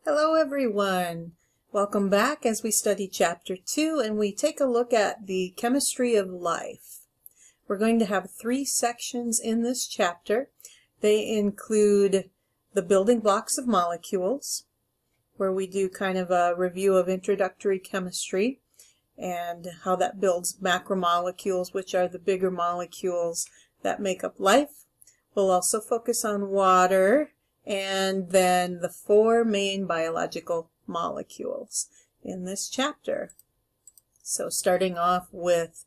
Hello everyone! Welcome back as we study Chapter 2 and we take a look at the chemistry of life. We're going to have 3 sections in this chapter. They include the building blocks of molecules, where we do kind of a review of introductory chemistry and how that builds macromolecules, which are the bigger molecules that make up life. We'll also focus on water, and then the 4 main biological molecules in this chapter. So starting off with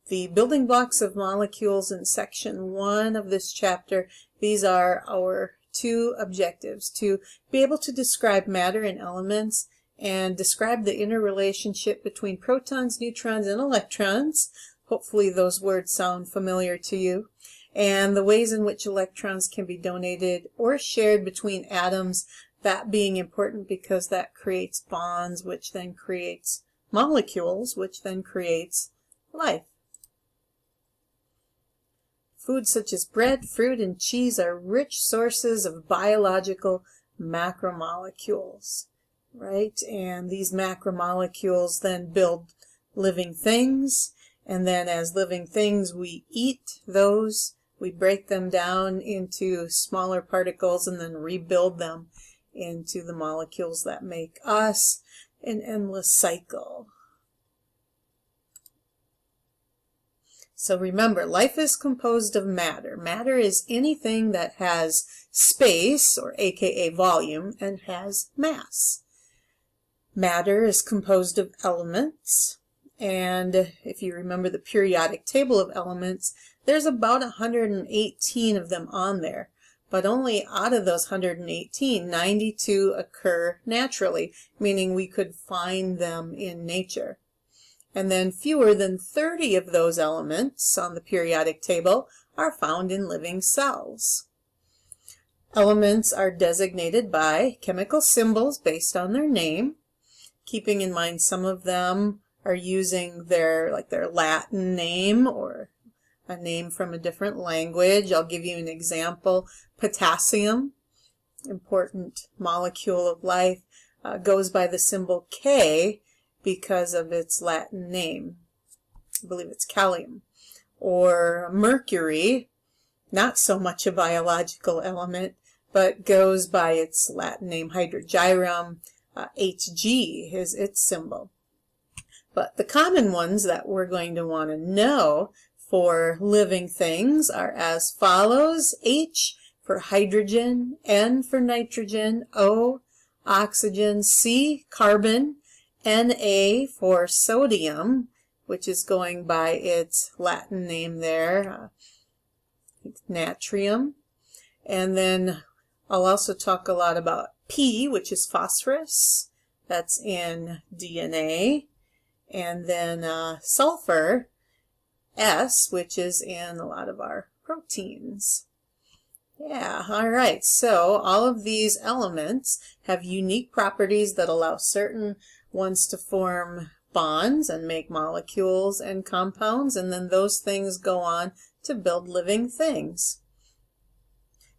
the building blocks of molecules in section 1 of this chapter, these are our 2 objectives: to be able to describe matter and elements and describe the interrelationship between protons, neutrons, and electrons. Hopefully those words sound familiar to you. And the ways in which electrons can be donated or shared between atoms, that being important because that creates bonds, which then creates molecules, which then creates life. Foods such as bread, fruit, and cheese are rich sources of biological macromolecules, right? And these macromolecules then build living things, and then as living things we eat those. We break them down into smaller particles and then rebuild them into the molecules that make us. An endless cycle. So remember, life is composed of matter. Matter is anything that has space, or aka volume, and has mass. Matter is composed of elements, and if you remember the periodic table of elements, there's about 118 of them on there, but only out of those 118, 92 occur naturally, meaning we could find them in nature. And then fewer than 30 of those elements on the periodic table are found in living cells. Elements are designated by chemical symbols based on their name, keeping in mind some of them are using their Latin name or a name from a different language. I'll give you an example. Potassium, important molecule of life, goes by the symbol K because of its Latin name. I believe it's Kalium. Or mercury, not so much a biological element, but goes by its Latin name Hydrogyrum. Hg is its symbol. But the common ones that we're going to want to know for living things are as follows: H for hydrogen, N for nitrogen, O oxygen, C carbon, Na for sodium, which is going by its Latin name there, natrium. And then I'll also talk a lot about P, which is phosphorus, that's in DNA, and then sulfur, S, which is in a lot of our proteins. Yeah, all right, so all of these elements have unique properties that allow certain ones to form bonds and make molecules and compounds, and then those things go on to build living things.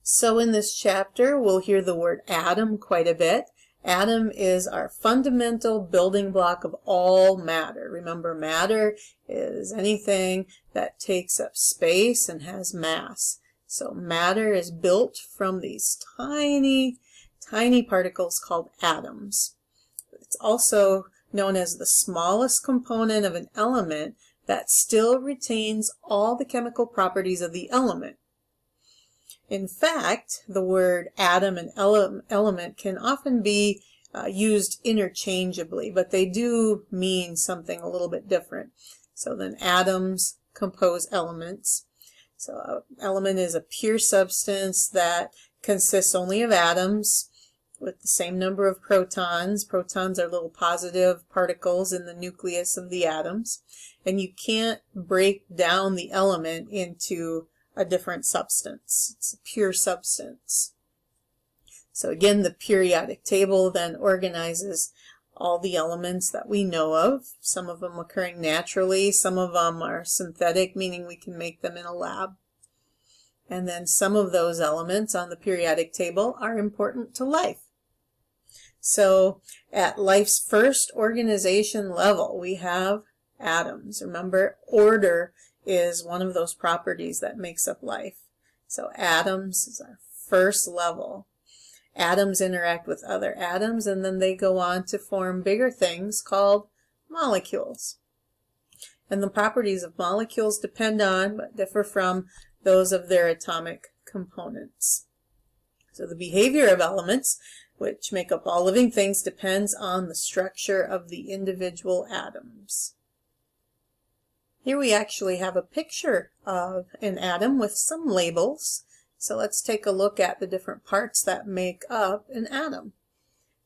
So in this chapter, we'll hear the word atom quite a bit. Atom is our fundamental building block of all matter. Remember, matter is anything that takes up space and has mass. So matter is built from these tiny, tiny particles called atoms. It's also known as the smallest component of an element that still retains all the chemical properties of the element. In fact, the word atom and element can often be used interchangeably, but they do mean something a little bit different. So then atoms compose elements. So an element is a pure substance that consists only of atoms with the same number of protons. Protons are little positive particles in the nucleus of the atoms, and you can't break down the element into a different substance. It's a pure substance. So again, the periodic table then organizes all the elements that we know of, some of them occurring naturally, some of them are synthetic, meaning we can make them in a lab. And then some of those elements on the periodic table are important to life. So at life's first organization level, we have atoms. Remember, order is one of those properties that makes up life. So atoms is our first level. Atoms interact with other atoms, and then they go on to form bigger things called molecules. And the properties of molecules depend on, but differ from, those of their atomic components. So the behavior of elements, which make up all living things, depends on the structure of the individual atoms. Here we actually have a picture of an atom with some labels. So let's take a look at the different parts that make up an atom.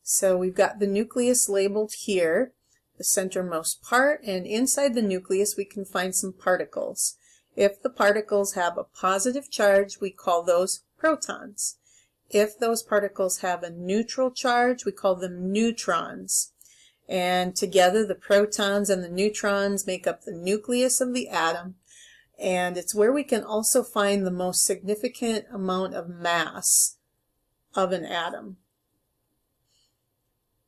So we've got the nucleus labeled here, the centermost part, and inside the nucleus we can find some particles. If the particles have a positive charge, we call those protons. If those particles have a neutral charge, we call them neutrons. And together the protons and the neutrons make up the nucleus of the atom, and it's where we can also find the most significant amount of mass of an atom.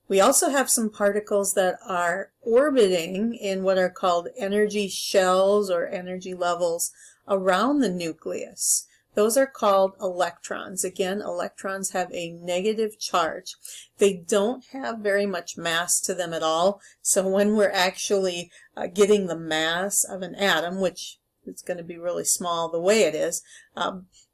We also have some particles that are orbiting in what are called energy shells or energy levels around the nucleus. Those are called electrons. Again, electrons have a negative charge. They don't have very much mass to them at all. So when we're actually getting the mass of an atom, which is going to be really small the way it is,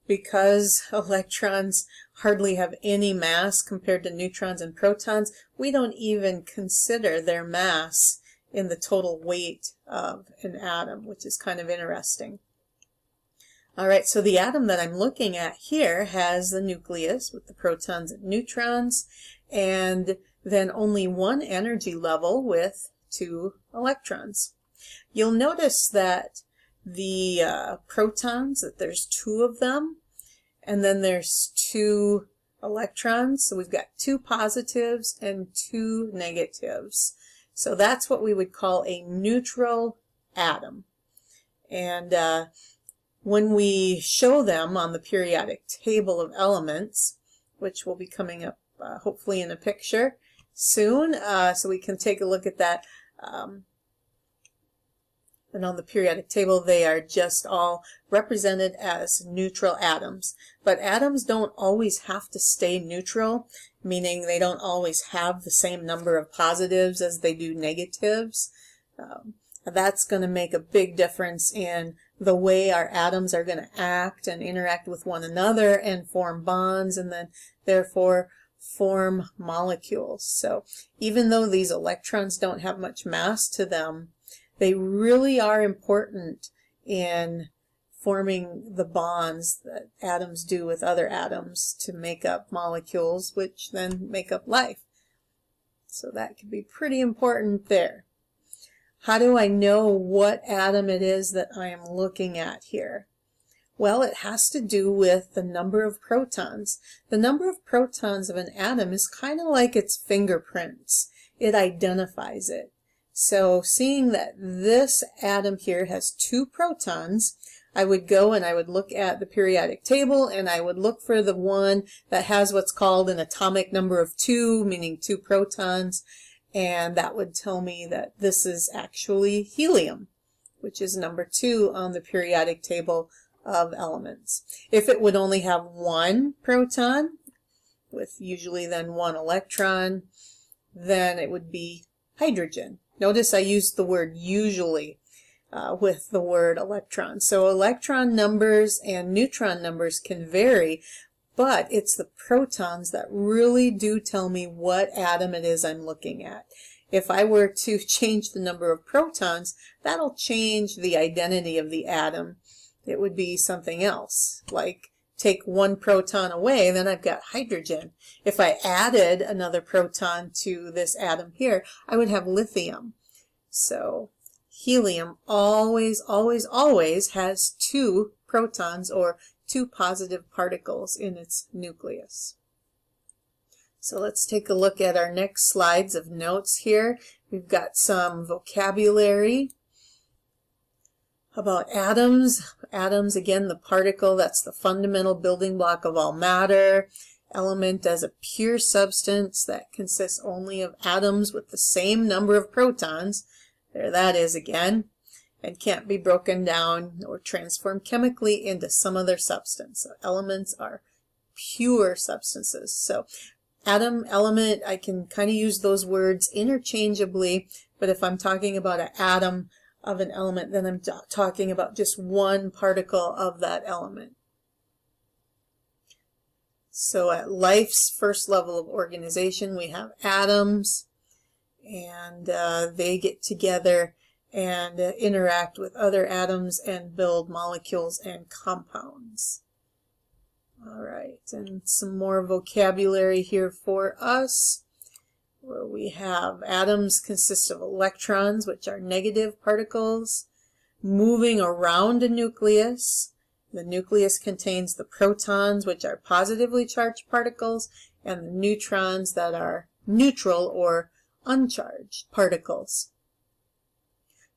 because electrons hardly have any mass compared to neutrons and protons, we don't even consider their mass in the total weight of an atom, which is kind of interesting. Alright, so the atom that I'm looking at here has the nucleus with the protons and neutrons, and then only one energy level with 2 electrons. You'll notice that the protons, that there's 2 of them, and then there's 2 electrons, so we've got 2 positives and 2 negatives. So that's what we would call a neutral atom. And when we show them on the periodic table of elements, which will be coming up hopefully in a picture soon, so we can take a look at that. And on the periodic table, they are just all represented as neutral atoms. But atoms don't always have to stay neutral, meaning they don't always have the same number of positives as they do negatives. That's going to make a big difference in the way our atoms are going to act and interact with one another and form bonds, and then therefore form molecules. So even though these electrons don't have much mass to them, they really are important in forming the bonds that atoms do with other atoms to make up molecules, which then make up life. So that could be pretty important there. How do I know what atom it is that I am looking at here? Well, it has to do with the number of protons. The number of protons of an atom is kind of like its fingerprints. It identifies it. So seeing that this atom here has 2 protons, I would go and I would look at the periodic table and I would look for the one that has what's called an atomic number of 2, meaning 2 protons, and that would tell me that this is actually helium, which is number 2 on the periodic table of elements. If it would only have 1 proton, with usually then 1 electron, then it would be hydrogen. Notice I used the word usually with the word electron. So electron numbers and neutron numbers can vary, but it's the protons that really do tell me what atom it is I'm looking at. If I were to change the number of protons, that'll change the identity of the atom. It would be something else, like take 1 proton away, then I've got hydrogen. If I added another proton to this atom here, I would have lithium. So helium always, always, always has 2 protons or 2 positive particles in its nucleus. So let's take a look at our next slides of notes here. We've got some vocabulary about atoms. Atoms, again, the particle, that's the fundamental building block of all matter. element as a pure substance that consists only of atoms with the same number of protons, there that is again, and can't be broken down or transformed chemically into some other substance. So elements are pure substances. So atom, element, I can kind of use those words interchangeably, but if I'm talking about an atom of an element, then I'm talking about just one particle of that element. So at life's first level of organization, we have atoms, and they get together and interact with other atoms and build molecules and compounds. All right, and some more vocabulary here for us, where we have atoms consist of electrons, which are negative particles, moving around a nucleus. The nucleus contains the protons, which are positively charged particles, and the neutrons that are neutral or uncharged particles.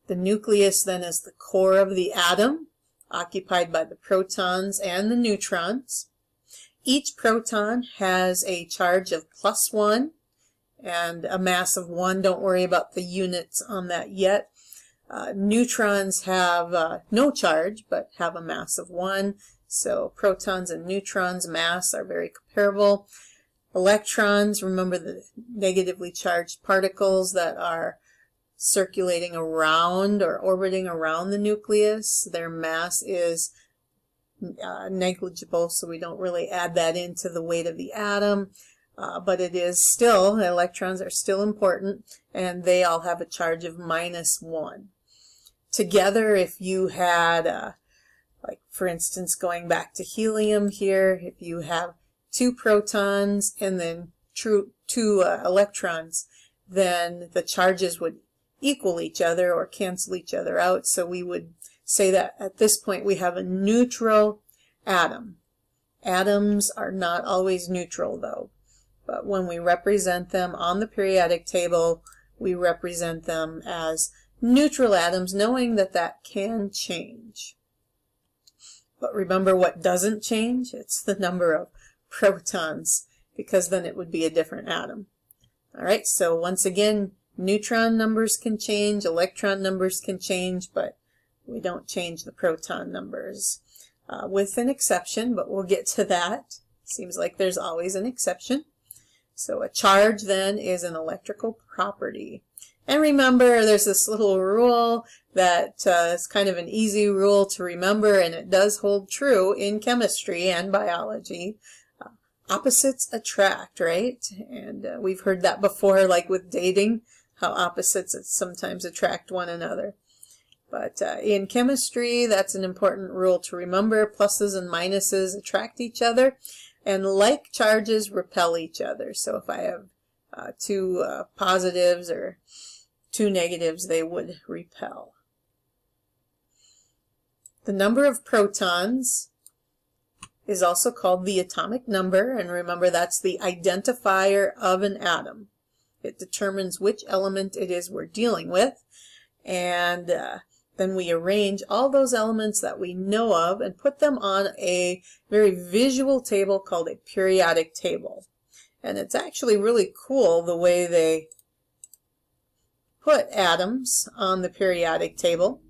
The nucleus then is the core of the atom, occupied by the protons and the neutrons. Each proton has a charge of +1 and a mass of 1. Don't worry about the units on that yet. Neutrons have no charge but have a mass of 1. So protons and neutrons' mass are very comparable. Electrons, remember the negatively charged particles that are circulating around or orbiting around the nucleus. Their mass is negligible, so we don't really add that into the weight of the atom, but it is still, electrons are still important, and they all have a charge of -1. Together, if you had, like for instance, going back to helium here, if you have 2 protons and then 2 electrons, then the charges would equal each other or cancel each other out, so we would say that at this point we have a neutral atom. Atoms are not always neutral though, but when we represent them on the periodic table, we represent them as neutral atoms, knowing that that can change. But remember what doesn't change? It's the number of protons, because then it would be a different atom. All right, so once again, neutron numbers can change, electron numbers can change, but we don't change the proton numbers, with an exception, but we'll get to that. Seems like there's always an exception. So a charge then is an electrical property. And remember, there's this little rule that is kind of an easy rule to remember, and it does hold true in chemistry and biology. Opposites attract, right? And we've heard that before, like with dating, how opposites sometimes attract one another. But in chemistry, that's an important rule to remember. Pluses and minuses attract each other, and like charges repel each other. So if I have 2 positives or 2 negatives, they would repel. The number of protons is also called the atomic number, and remember that's the identifier of an atom. It determines which element it is we're dealing with, and then we arrange all those elements that we know of and put them on a very visual table called a periodic table. And it's actually really cool the way they put atoms on the periodic table,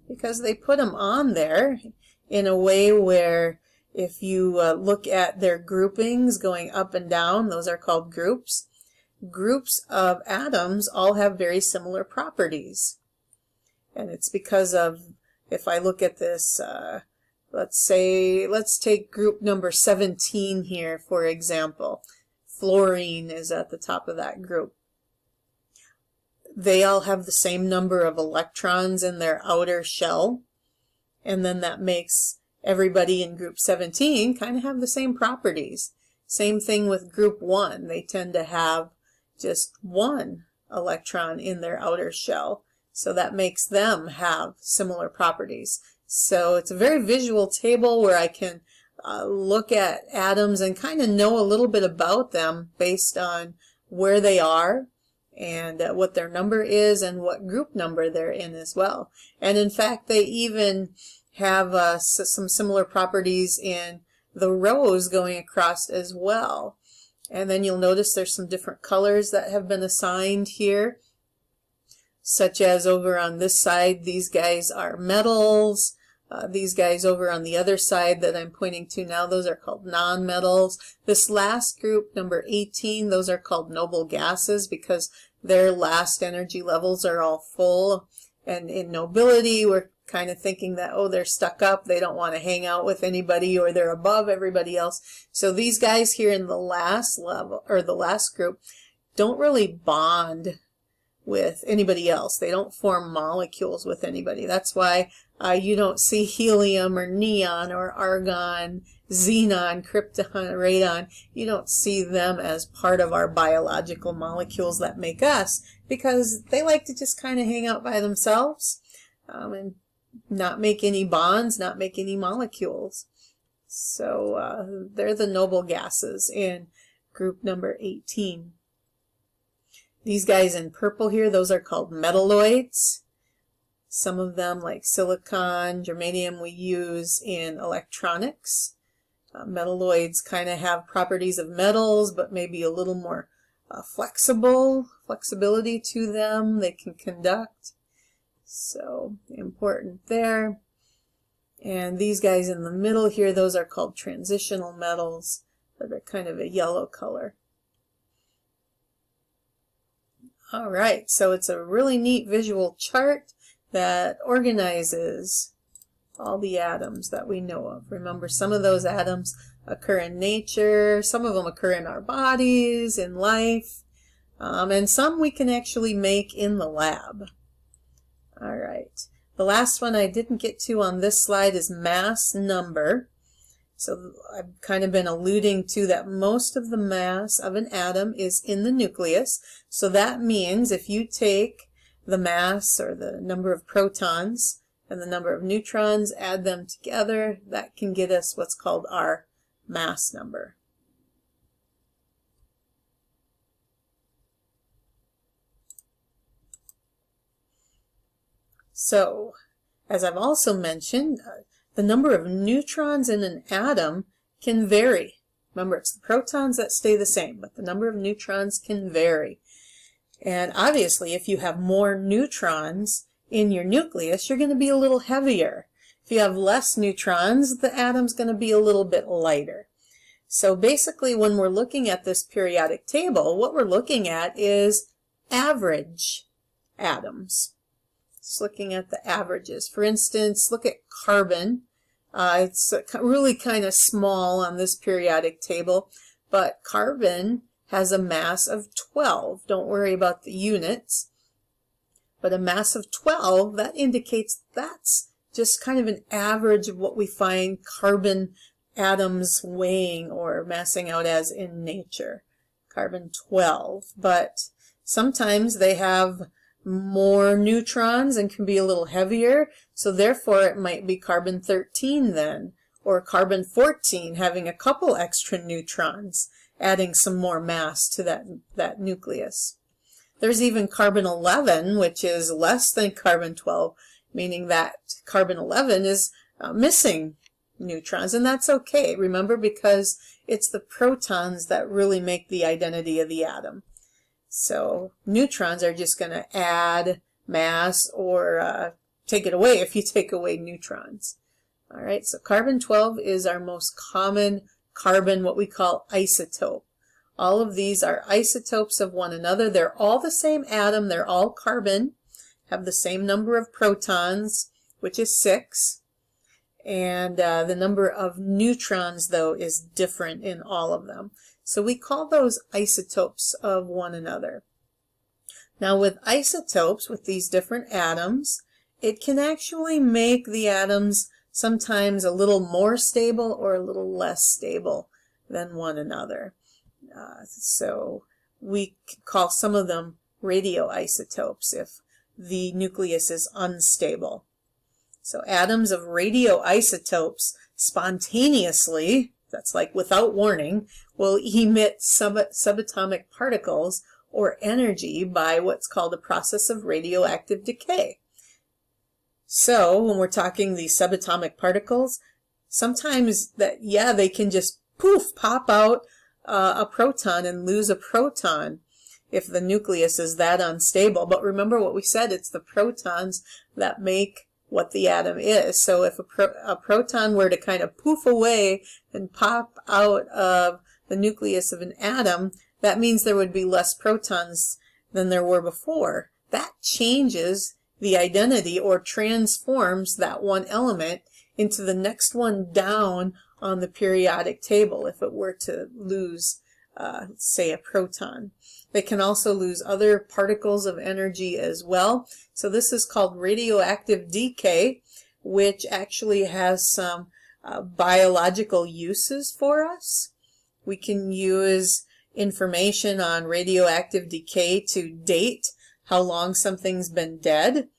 because they put them on there in a way where if you look at their groupings going up and down, those are called groups. Groups of atoms all have very similar properties. And it's because of, if I look at this, let's take group number 17 here, for example. Fluorine is at the top of that group. They all have the same number of electrons in their outer shell, and then that makes everybody in group 17 kind of have the same properties. Same thing with group 1. They tend to have just 1 electron in their outer shell, so that makes them have similar properties. So it's a very visual table where I can look at atoms and kind of know a little bit about them based on where they are and what their number is and what group number they're in as well. And in fact, they even have some similar properties in the rows going across as well. And then you'll notice there's some different colors that have been assigned here, such as over on this side, these guys are metals. These guys over on the other side that I'm pointing to now, those are called nonmetals. This last group, number 18, those are called noble gases because their last energy levels are all full. And in nobility, we're kind of thinking that, oh, they're stuck up, they don't want to hang out with anybody, or they're above everybody else. So these guys here in the last level, or the last group, don't really bond with anybody else. They don't form molecules with anybody. That's why you don't see helium or neon or argon, xenon, krypton, radon. You don't see them as part of our biological molecules that make us, because they like to just kind of hang out by themselves and not make any bonds, not make any molecules. So they're the noble gases in group number 18. These guys in purple here, those are called metalloids. Some of them, like silicon, germanium, we use in electronics. Metalloids kind of have properties of metals, but maybe a little more flexibility to them. They can conduct. So important there. And these guys in the middle here, those are called transitional metals. They're kind of a yellow color. All right, so it's a really neat visual chart that organizes all the atoms that we know of. Remember, some of those atoms occur in nature, some of them occur in our bodies, in life, and some we can actually make in the lab. All right, the last one I didn't get to on this slide is mass number. So I've kind of been alluding to that most of the mass of an atom is in the nucleus. So that means if you take the mass or the number of protons and the number of neutrons, add them together, that can get us what's called our mass number. So, as I've also mentioned, the number of neutrons in an atom can vary. Remember, it's the protons that stay the same, but the number of neutrons can vary. And obviously, if you have more neutrons in your nucleus, you're going to be a little heavier. If you have less neutrons, the atom's going to be a little bit lighter. So basically, when we're looking at this periodic table, what we're looking at is average atoms. Just looking at the averages. For instance, look at carbon. It's really kind of small on this periodic table, but carbon has a mass of 12. Don't worry about the units. But a mass of 12, that indicates that's just kind of an average of what we find carbon atoms weighing or massing out as in nature. Carbon 12. But sometimes they have more neutrons and can be a little heavier, so therefore it might be carbon 13 then, or carbon 14 having a couple extra neutrons, adding some more mass to that nucleus. There's even carbon 11, which is less than carbon 12, meaning that carbon 11 is missing neutrons, and that's okay, remember, because it's the protons that really make the identity of the atom. So neutrons are just going to add mass or take it away if you take away neutrons. All right, so carbon 12 is our most common carbon, what we call isotope. All of these are isotopes of one another. They're all the same atom. They're all carbon, have the same number of protons, which is 6. And the number of neutrons, though, is different in all of them. So we call those isotopes of one another. Now with isotopes, with these different atoms, it can actually make the atoms sometimes a little more stable or a little less stable than one another. So we call some of them radioisotopes if the nucleus is unstable. So atoms of radioisotopes spontaneously, that's like without warning, will emit subatomic particles or energy by what's called a process of radioactive decay. So when we're talking these subatomic particles, sometimes that, yeah, they can just poof, pop out a proton and lose a proton if the nucleus is that unstable. But remember what we said, it's the protons that make what the atom is. So if a proton were to kind of poof away and pop out of the nucleus of an atom, that means there would be less protons than there were before. That changes the identity or transforms that one element into the next one down on the periodic table if it were to lose, say, a proton. They can also lose other particles of energy as well. So this is called radioactive decay, which actually has some biological uses for us. We can use information on radioactive decay to date how long something's been dead.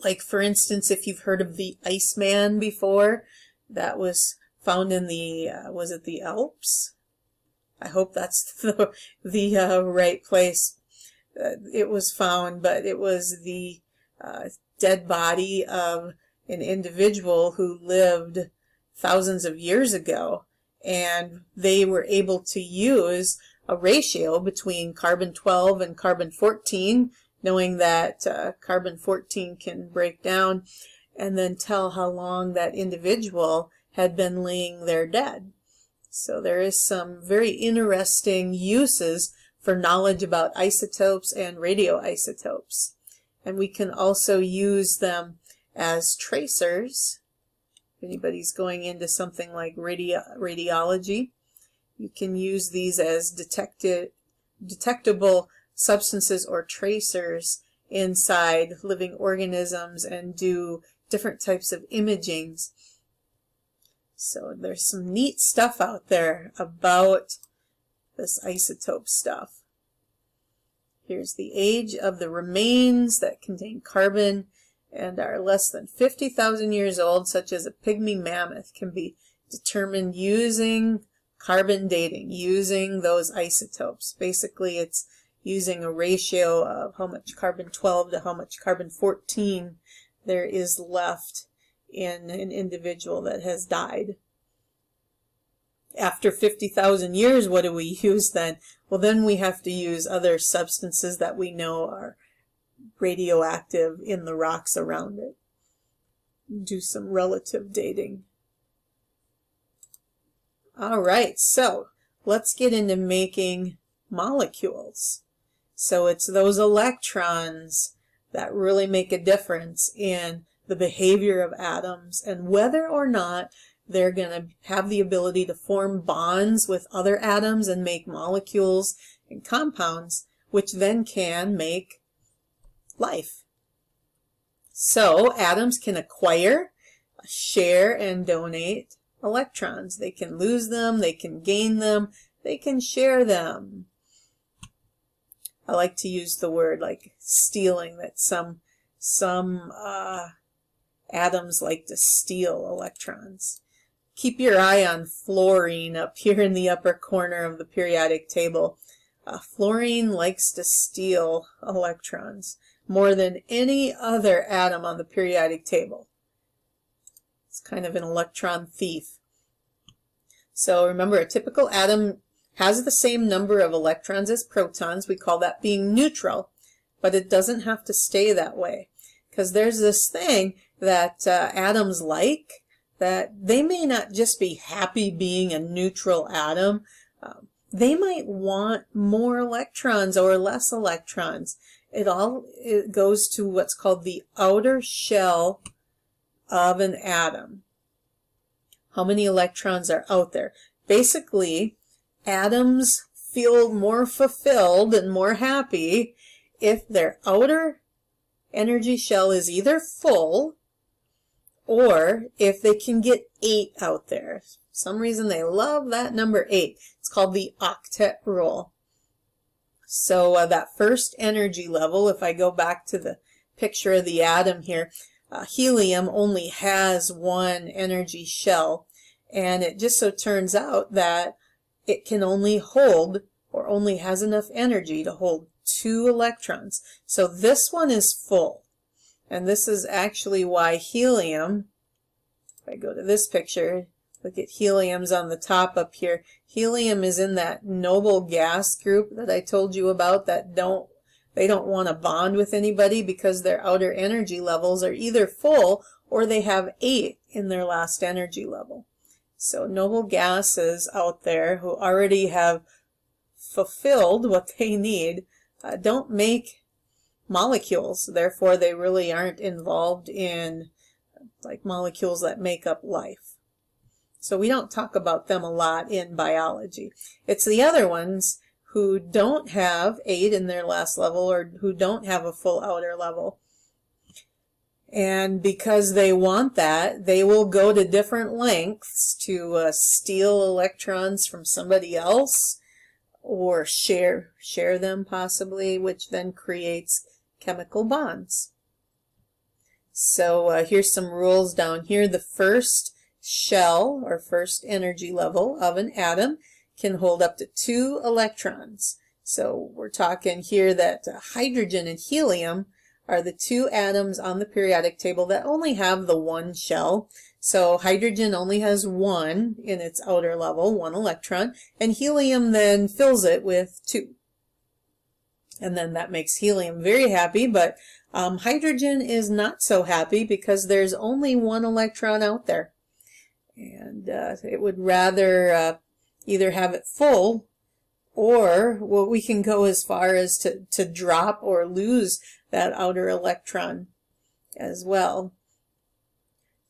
Like, for instance, if you've heard of the Iceman before, that was found in the, was it the Alps? I hope that's the right place. It was found, but it was the dead body of an individual who lived thousands of years ago, and they were able to use a ratio between carbon-12 and carbon-14, knowing that carbon-14 can break down, and then tell how long that individual had been laying there dead. So there is some very interesting uses for knowledge about isotopes and radioisotopes. And we can also use them as tracers. If anybody's going into something like radiology, you can use these as detectable substances or tracers inside living organisms and do different types of imagings. So there's some neat stuff out there about this isotope stuff. Here's the age of the remains that contain carbon and are less than 50,000 years old, such as a pygmy mammoth, can be determined using carbon dating, using those isotopes. Basically, it's using a ratio of how much carbon-12 to how much carbon-14 there is left in an individual that has died. After 50,000 years, what do we use then? Well, then we have to use other substances that we know are radioactive in the rocks around it. Do some relative dating. All right, so let's get into making molecules. So it's those electrons that really make a difference in the behavior of atoms and whether or not they're going to have the ability to form bonds with other atoms and make molecules and compounds, which then can make life. So atoms can acquire, share, and donate electrons. They can lose them, they can gain them, they can share them. I like to use the word like stealing, that some atoms like to steal electrons. Keep your eye on fluorine up here in the upper corner of the periodic table. Fluorine likes to steal electrons more than any other atom on the periodic table. It's kind of an electron thief. So remember, a typical atom has the same number of electrons as protons. We call that being neutral, but it doesn't have to stay that way, because there's this thing that atoms like, that they may not just be happy being a neutral atom. They might want more electrons or less electrons. It goes to what's called the outer shell of an atom. How many electrons are out there? Basically, atoms feel more fulfilled and more happy if their outer energy shell is either full or if they can get 8 out there. For some reason they love that number 8. It's called the Octet Rule. So that first energy level, if I go back to the picture of the atom here, helium only has one energy shell, and it just so turns out that it can only hold, or only has enough energy to hold 2 electrons. So this one is full. And this is actually why helium, if I go to this picture, look at helium's on the top up here. Helium is in that noble gas group that I told you about that they don't want to bond with anybody because their outer energy levels are either full or they have 8 in their last energy level. So noble gases out there who already have fulfilled what they need don't make molecules. Therefore, they really aren't involved in like molecules that make up life. So we don't talk about them a lot in biology. It's the other ones who don't have 8 in their last level or who don't have a full outer level. And because they want that, they will go to different lengths to steal electrons from somebody else or share them possibly, which then creates chemical bonds. So here's some rules down here. The first shell or first energy level of an atom can hold up to 2 electrons. So we're talking here that hydrogen and helium are the 2 atoms on the periodic table that only have the 1 shell. So hydrogen only has 1 in its outer level, 1 electron, and helium then fills it with 2. And then that makes helium very happy, but hydrogen is not so happy because there's only 1 electron out there. And it would rather either have it full, or well, we can go as far as to drop or lose that outer electron as well.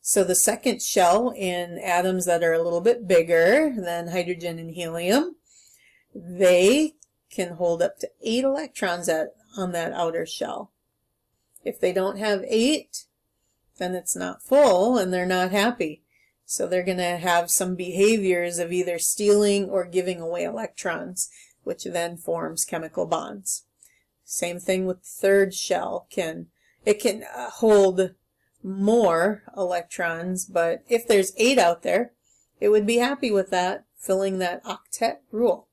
So the second shell in atoms that are a little bit bigger than hydrogen and helium, they can hold up to 8 electrons on that outer shell. If they don't have 8, then it's not full and they're not happy. So they're going to have some behaviors of either stealing or giving away electrons, which then forms chemical bonds. Same thing with the third shell. It can hold more electrons, but if there's 8 out there, it would be happy with that, filling that octet rule.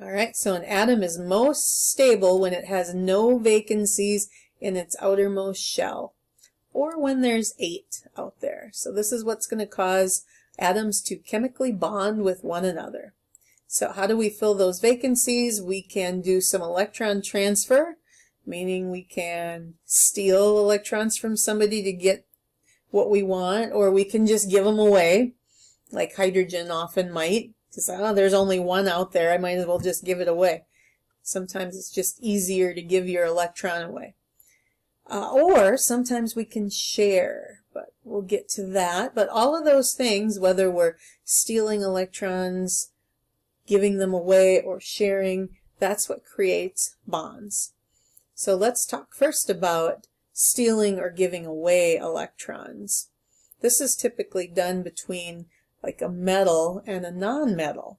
Alright, so an atom is most stable when it has no vacancies in its outermost shell, or when there's 8 out there. So this is what's going to cause atoms to chemically bond with one another. So how do we fill those vacancies? We can do some electron transfer, meaning we can steal electrons from somebody to get what we want, or we can just give them away, like hydrogen often might. Because, there's only 1 out there, I might as well just give it away. Sometimes it's just easier to give your electron away. Or sometimes we can share, but we'll get to that. But all of those things, whether we're stealing electrons, giving them away, or sharing, that's what creates bonds. So let's talk first about stealing or giving away electrons. This is typically done between like a metal and a non-metal.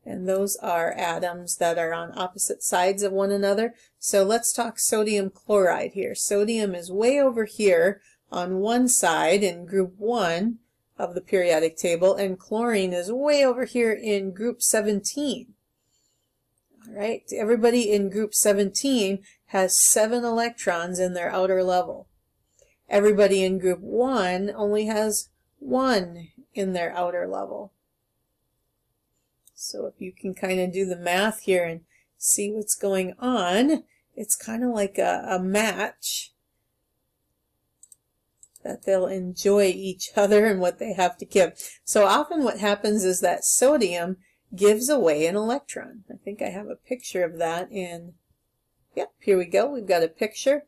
And those are atoms that are on opposite sides of one another. So let's talk sodium chloride here. Sodium is way over here on one side in group 1 of the periodic table, and chlorine is way over here in group 17. All right, everybody in group 17 has 7 electrons in their outer level. Everybody in group 1 only has 1 in their outer level. So if you can kind of do the math here and see what's going on, it's kind of like a match that they'll enjoy each other and what they have to give. So often what happens is that sodium gives away an electron. I think I have a picture of that in, yep, here we go. We've got a picture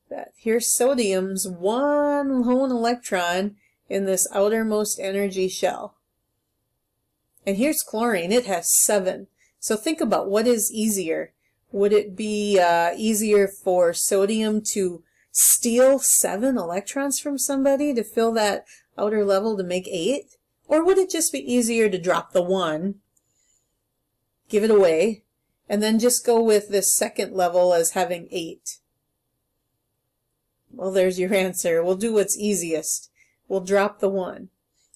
that here's sodium's 1 lone electron in this outermost energy shell. And here's chlorine. It has 7. So think about what is easier. Would it be easier for sodium to steal 7 electrons from somebody to fill that outer level to make 8? Or would it just be easier to drop the 1, give it away, and then just go with this second level as having 8? Well, there's your answer. We'll do what's easiest. We'll drop the 1.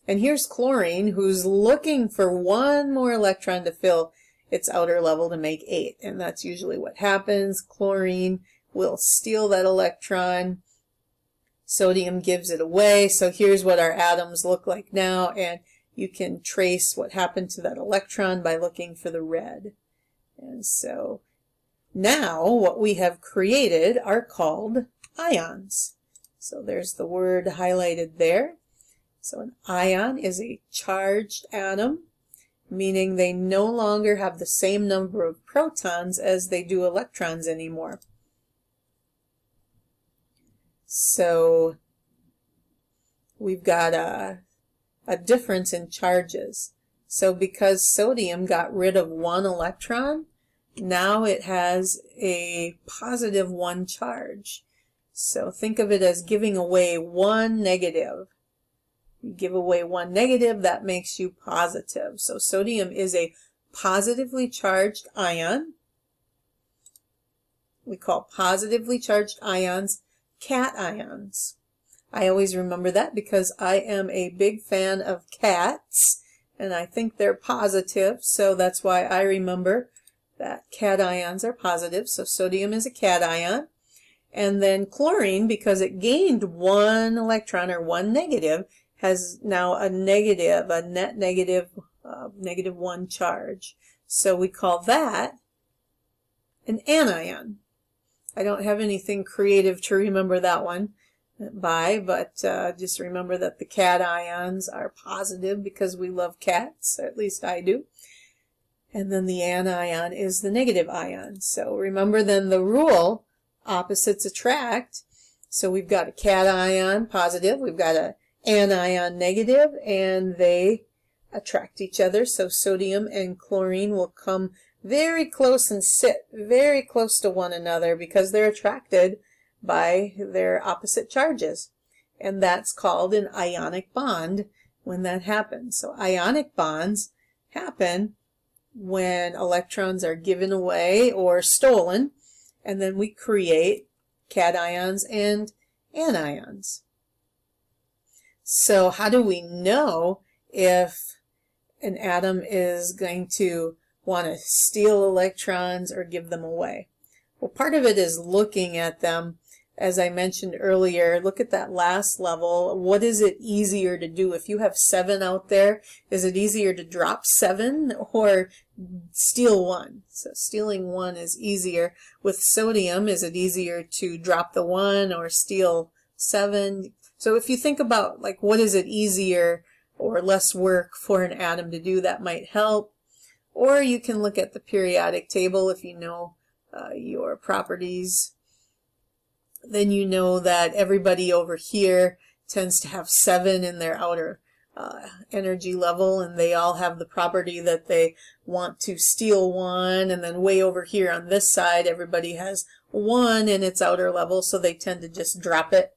And here's chlorine, who's looking for 1 more electron to fill its outer level to make 8. And that's usually what happens. Chlorine will steal that electron, Sodium gives it away. So here's what our atoms look like now, and you can trace what happened to that electron by looking for the red. And so now what we have created are called ions. So there's the word highlighted there. So an ion is a charged atom, meaning they no longer have the same number of protons as they do electrons anymore. So we've got a difference in charges. So because sodium got rid of one electron, now it has a positive 1 charge. So think of it as giving away one negative. You give away one negative, that makes you positive. So sodium is a positively charged ion. We call positively charged ions cations. I always remember that because I am a big fan of cats, and I think they're positive, so that's why I remember that cations are positive. So sodium is a cation. And then chlorine, because it gained one electron or one negative, has now a negative, a net negative, negative 1 charge. So we call that an anion. I don't have anything creative to remember that one by, but just remember that the cations are positive because we love cats, at least I do. And then the anion is the negative ion. So remember then the rule, opposites attract. So we've got a cation positive, we've got an anion negative, and they attract each other. So sodium and chlorine will come very close and sit very close to one another because they're attracted by their opposite charges. And that's called an ionic bond when that happens. So ionic bonds happen when electrons are given away or stolen, and then we create cations and anions. So how do we know if an atom is going to want to steal electrons or give them away? Well, part of it is looking at them. As I mentioned earlier, look at that last level. What is it easier to do? If you have 7 out there, is it easier to drop 7 or steal 1? So stealing 1 is easier. With sodium, is it easier to drop the 1 or steal 7? So if you think about, like, what is it easier or less work for an atom to do, that might help. Or you can look at the periodic table if you know your properties. Then you know that everybody over here tends to have 7 in their outer energy level, and they all have the property that they want to steal 1, and then way over here on this side everybody has 1 in its outer level, so they tend to just drop it.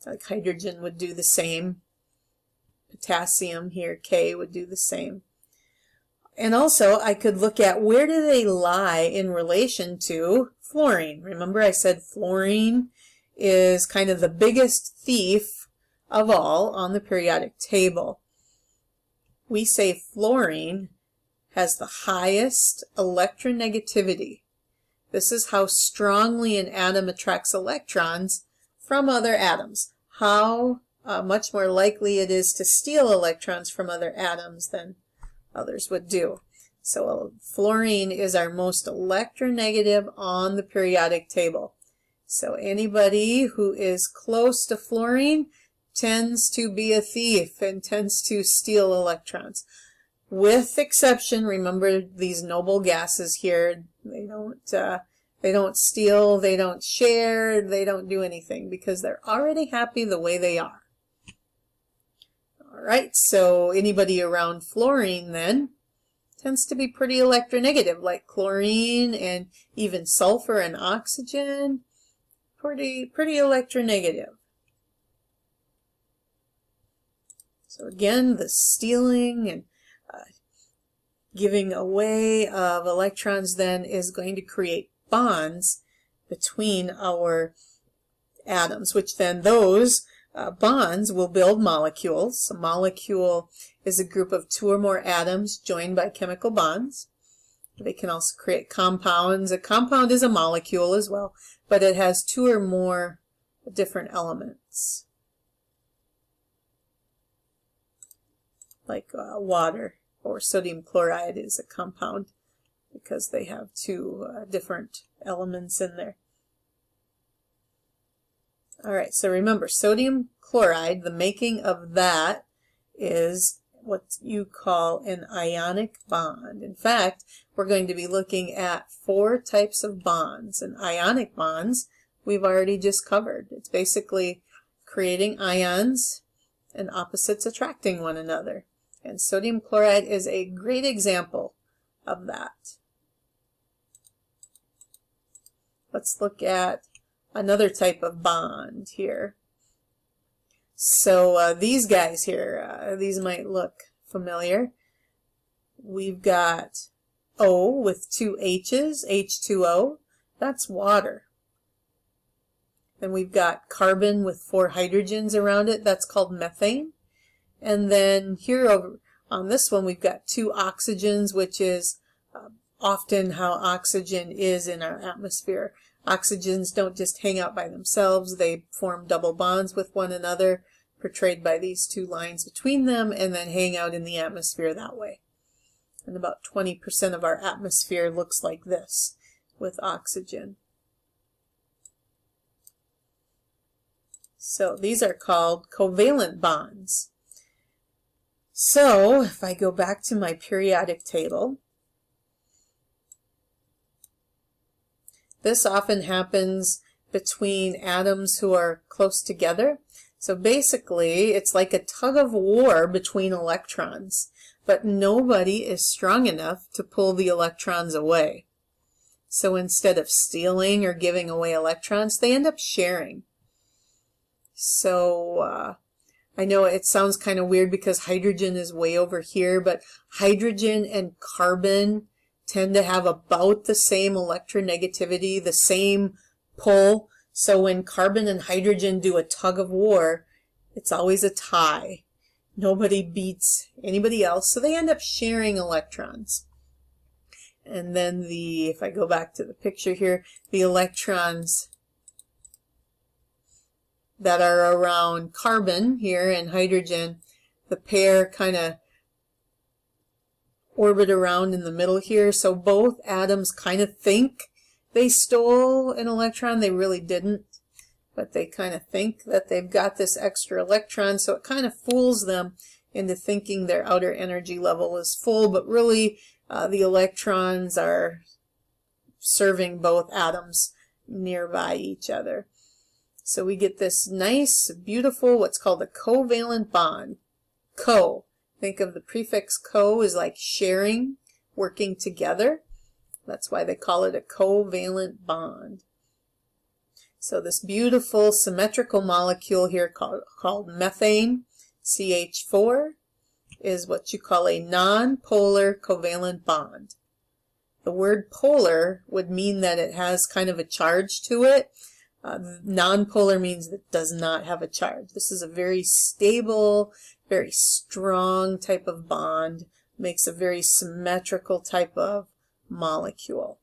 Like hydrogen would do the same. Potassium here, K, would do the same. And also I could look at where do they lie in relation to fluorine. Remember I said fluorine is kind of the biggest thief of all on the periodic table. We say fluorine has the highest electronegativity. This is how strongly an atom attracts electrons from other atoms. How much more likely it is to steal electrons from other atoms than others would do. So fluorine is our most electronegative on the periodic table. So anybody who is close to fluorine tends to be a thief and tends to steal electrons. With exception, remember these noble gases here, they don't steal, they don't share, they don't do anything because they're already happy the way they are. Alright, so anybody around fluorine then tends to be pretty electronegative, like chlorine and even sulfur and oxygen, pretty electronegative. So again, the stealing and giving away of electrons then is going to create bonds between our atoms, which then those bonds will build molecules. A molecule is a group of 2 or more atoms joined by chemical bonds. They can also create compounds. A compound is a molecule as well, but it has 2 or more different elements, like water or sodium chloride is a compound because they have two different elements in there. All right, so remember, sodium chloride, the making of that is what you call an ionic bond. In fact, we're going to be looking at 4 types of bonds. And ionic bonds, we've already just covered. It's basically creating ions and opposites attracting one another. And sodium chloride is a great example of that. Let's look at another type of bond here. So these guys here, these might look familiar. We've got O with 2 H's, H2O, that's water. Then we've got carbon with 4 hydrogens around it, that's called methane. And then here over on this one we've got 2 oxygens, which is often how oxygen is in our atmosphere. Oxygens don't just hang out by themselves, they form double bonds with one another, portrayed by these 2 lines between them, and then hang out in the atmosphere that way. And about 20% of our atmosphere looks like this with oxygen. So these are called covalent bonds. So if I go back to my periodic table, this often happens between atoms who are close together. So basically, it's like a tug of war between electrons, but nobody is strong enough to pull the electrons away. So instead of stealing or giving away electrons, they end up sharing. So I know it sounds kind of weird because hydrogen is way over here, but hydrogen and carbon tend to have about the same electronegativity, the same pull. So when carbon and hydrogen do a tug of war, it's always a tie. Nobody beats anybody else, so they end up sharing electrons. And then if I go back to the picture here, the electrons that are around carbon here and hydrogen, the pair kind of orbit around in the middle here, so both atoms kind of think they stole an electron. They really didn't, but they kind of think that they've got this extra electron, so it kind of fools them into thinking their outer energy level is full, but really the electrons are serving both atoms nearby each other. So we get this nice, beautiful, what's called a covalent bond. Co. Think of the prefix co as like sharing, working together. That's why they call it a covalent bond. So this beautiful symmetrical molecule here called methane, CH4, is what you call a nonpolar covalent bond. The word polar would mean that it has kind of a charge to it. Nonpolar means it does not have a charge. This is a very stable, very strong type of bond, makes a very symmetrical type of molecule.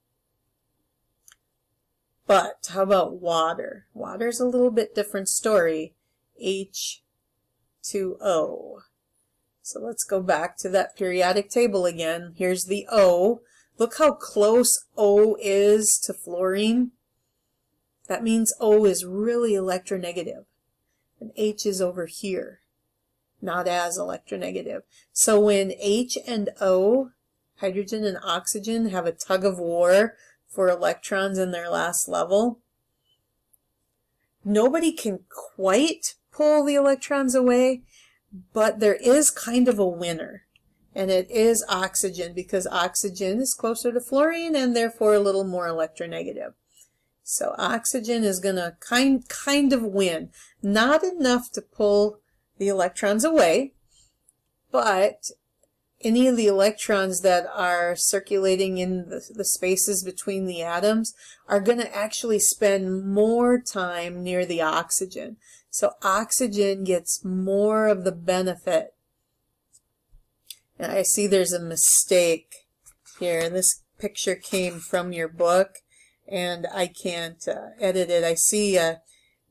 But how about water? Water's a little bit different story. H2O. So let's go back to that periodic table again. Here's the O. Look how close O is to fluorine. That means O is really electronegative. And H is over here, not as electronegative. So when H and O, hydrogen and oxygen, have a tug of war for electrons in their last level, nobody can quite pull the electrons away, but there is kind of a winner. And it is oxygen, because oxygen is closer to fluorine and therefore a little more electronegative. So oxygen is going to kind of win. Not enough to pull the electrons away, but any of the electrons that are circulating in the spaces between the atoms are going to actually spend more time near the oxygen. So oxygen gets more of the benefit. And I see there's a mistake here, and this picture came from your book, and I can't edit it. I see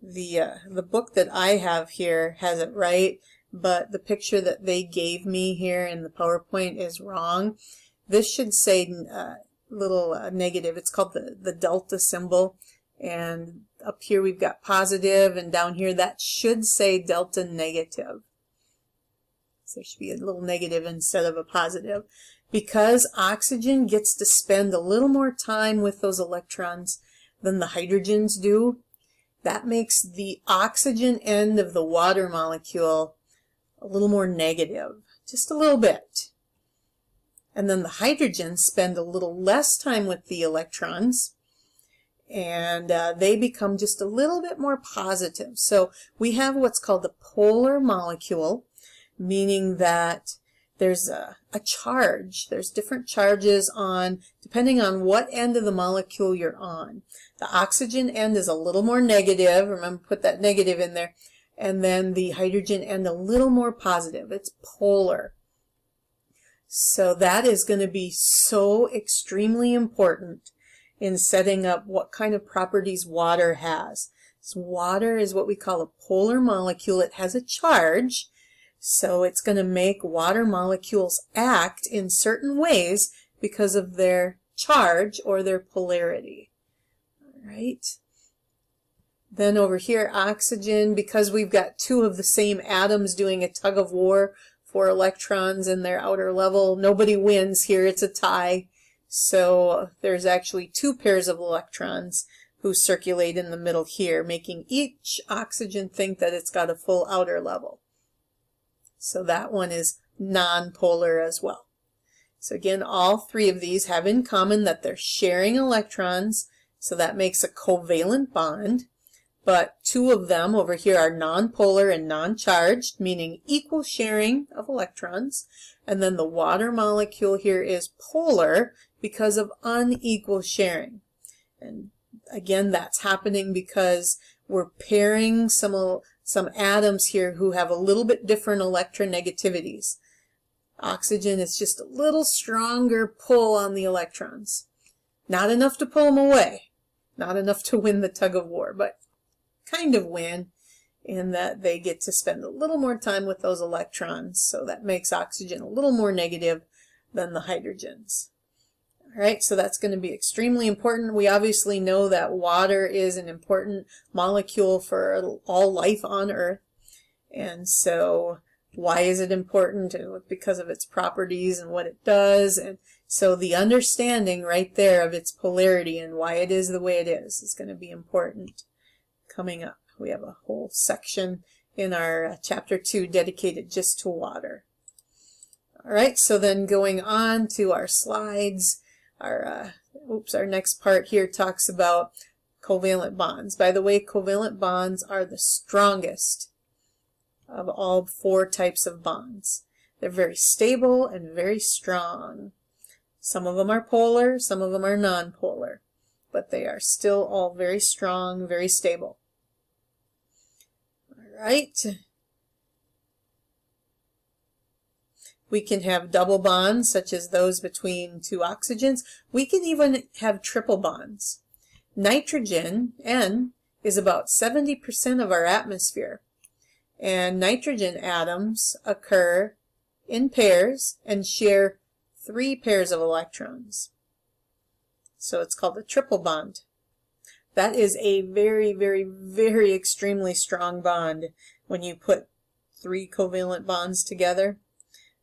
the book that I have here has it right, but the picture that they gave me here in the PowerPoint is wrong. This should say little negative. It's called the delta symbol, and up here we've got positive, and down here that should say delta negative. So there should be a little negative instead of a positive. Because oxygen gets to spend a little more time with those electrons than the hydrogens do, that makes the oxygen end of the water molecule a little more negative, just a little bit. And then the hydrogens spend a little less time with the electrons, and they become just a little bit more positive. So we have what's called a polar molecule, meaning that there's a charge. There's different charges on, depending on what end of the molecule you're on. The oxygen end is a little more negative. Remember, put that negative in there. And then the hydrogen end a little more positive. It's polar. So that is going to be so extremely important in setting up what kind of properties water has. So water is what we call a polar molecule. It has a charge. So it's going to make water molecules act in certain ways because of their charge or their polarity. All right. Then over here, oxygen, because we've got two of the same atoms doing a tug of war for electrons in their outer level, nobody wins here. It's a tie. So there's actually two pairs of electrons who circulate in the middle here, making each oxygen think that it's got a full outer level. So that one is nonpolar as well. So again, all three of these have in common that they're sharing electrons, so that makes a covalent bond. But two of them over here are nonpolar and non-charged, meaning equal sharing of electrons. And then the water molecule here is polar because of unequal sharing. And again, that's happening because we're pairing some atoms here who have a little bit different electronegativities. Oxygen is just a little stronger pull on the electrons. Not enough to pull them away. Not enough to win the tug of war, but kind of win in that they get to spend a little more time with those electrons. So that makes oxygen a little more negative than the hydrogens. All right, so that's going to be extremely important. We obviously know that water is an important molecule for all life on Earth. And so why is it important? Because of its properties and what it does. And so the understanding right there of its polarity and why it is the way it is going to be important coming up. We have a whole section in our chapter 2 dedicated just to water. All right, so then going on to our slides. Our next part here talks about covalent bonds. By the way, covalent bonds are the strongest of all 4 types of bonds. They're very stable and very strong. Some of them are polar, some of them are nonpolar, but they are still all very strong, very stable. All right. We can have double bonds, such as those between 2 oxygens. We can even have triple bonds. Nitrogen, N, is about 70% of our atmosphere. And nitrogen atoms occur in pairs and share 3 pairs of electrons. So it's called a triple bond. That is a very, very, very extremely strong bond when you put 3 covalent bonds together.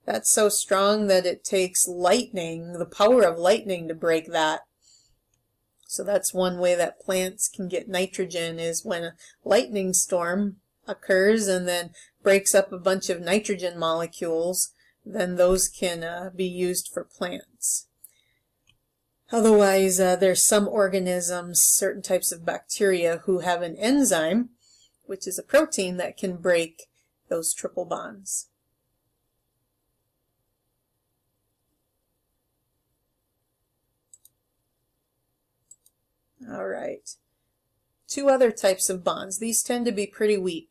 That's so strong that it takes lightning, the power of lightning, to break that. So that's one way that plants can get nitrogen, is when a lightning storm occurs and then breaks up a bunch of nitrogen molecules, then those can be used for plants. Otherwise, there's some organisms, certain types of bacteria, who have an enzyme, which is a protein that can break those triple bonds. All right. 2 other types of bonds. These tend to be pretty weak,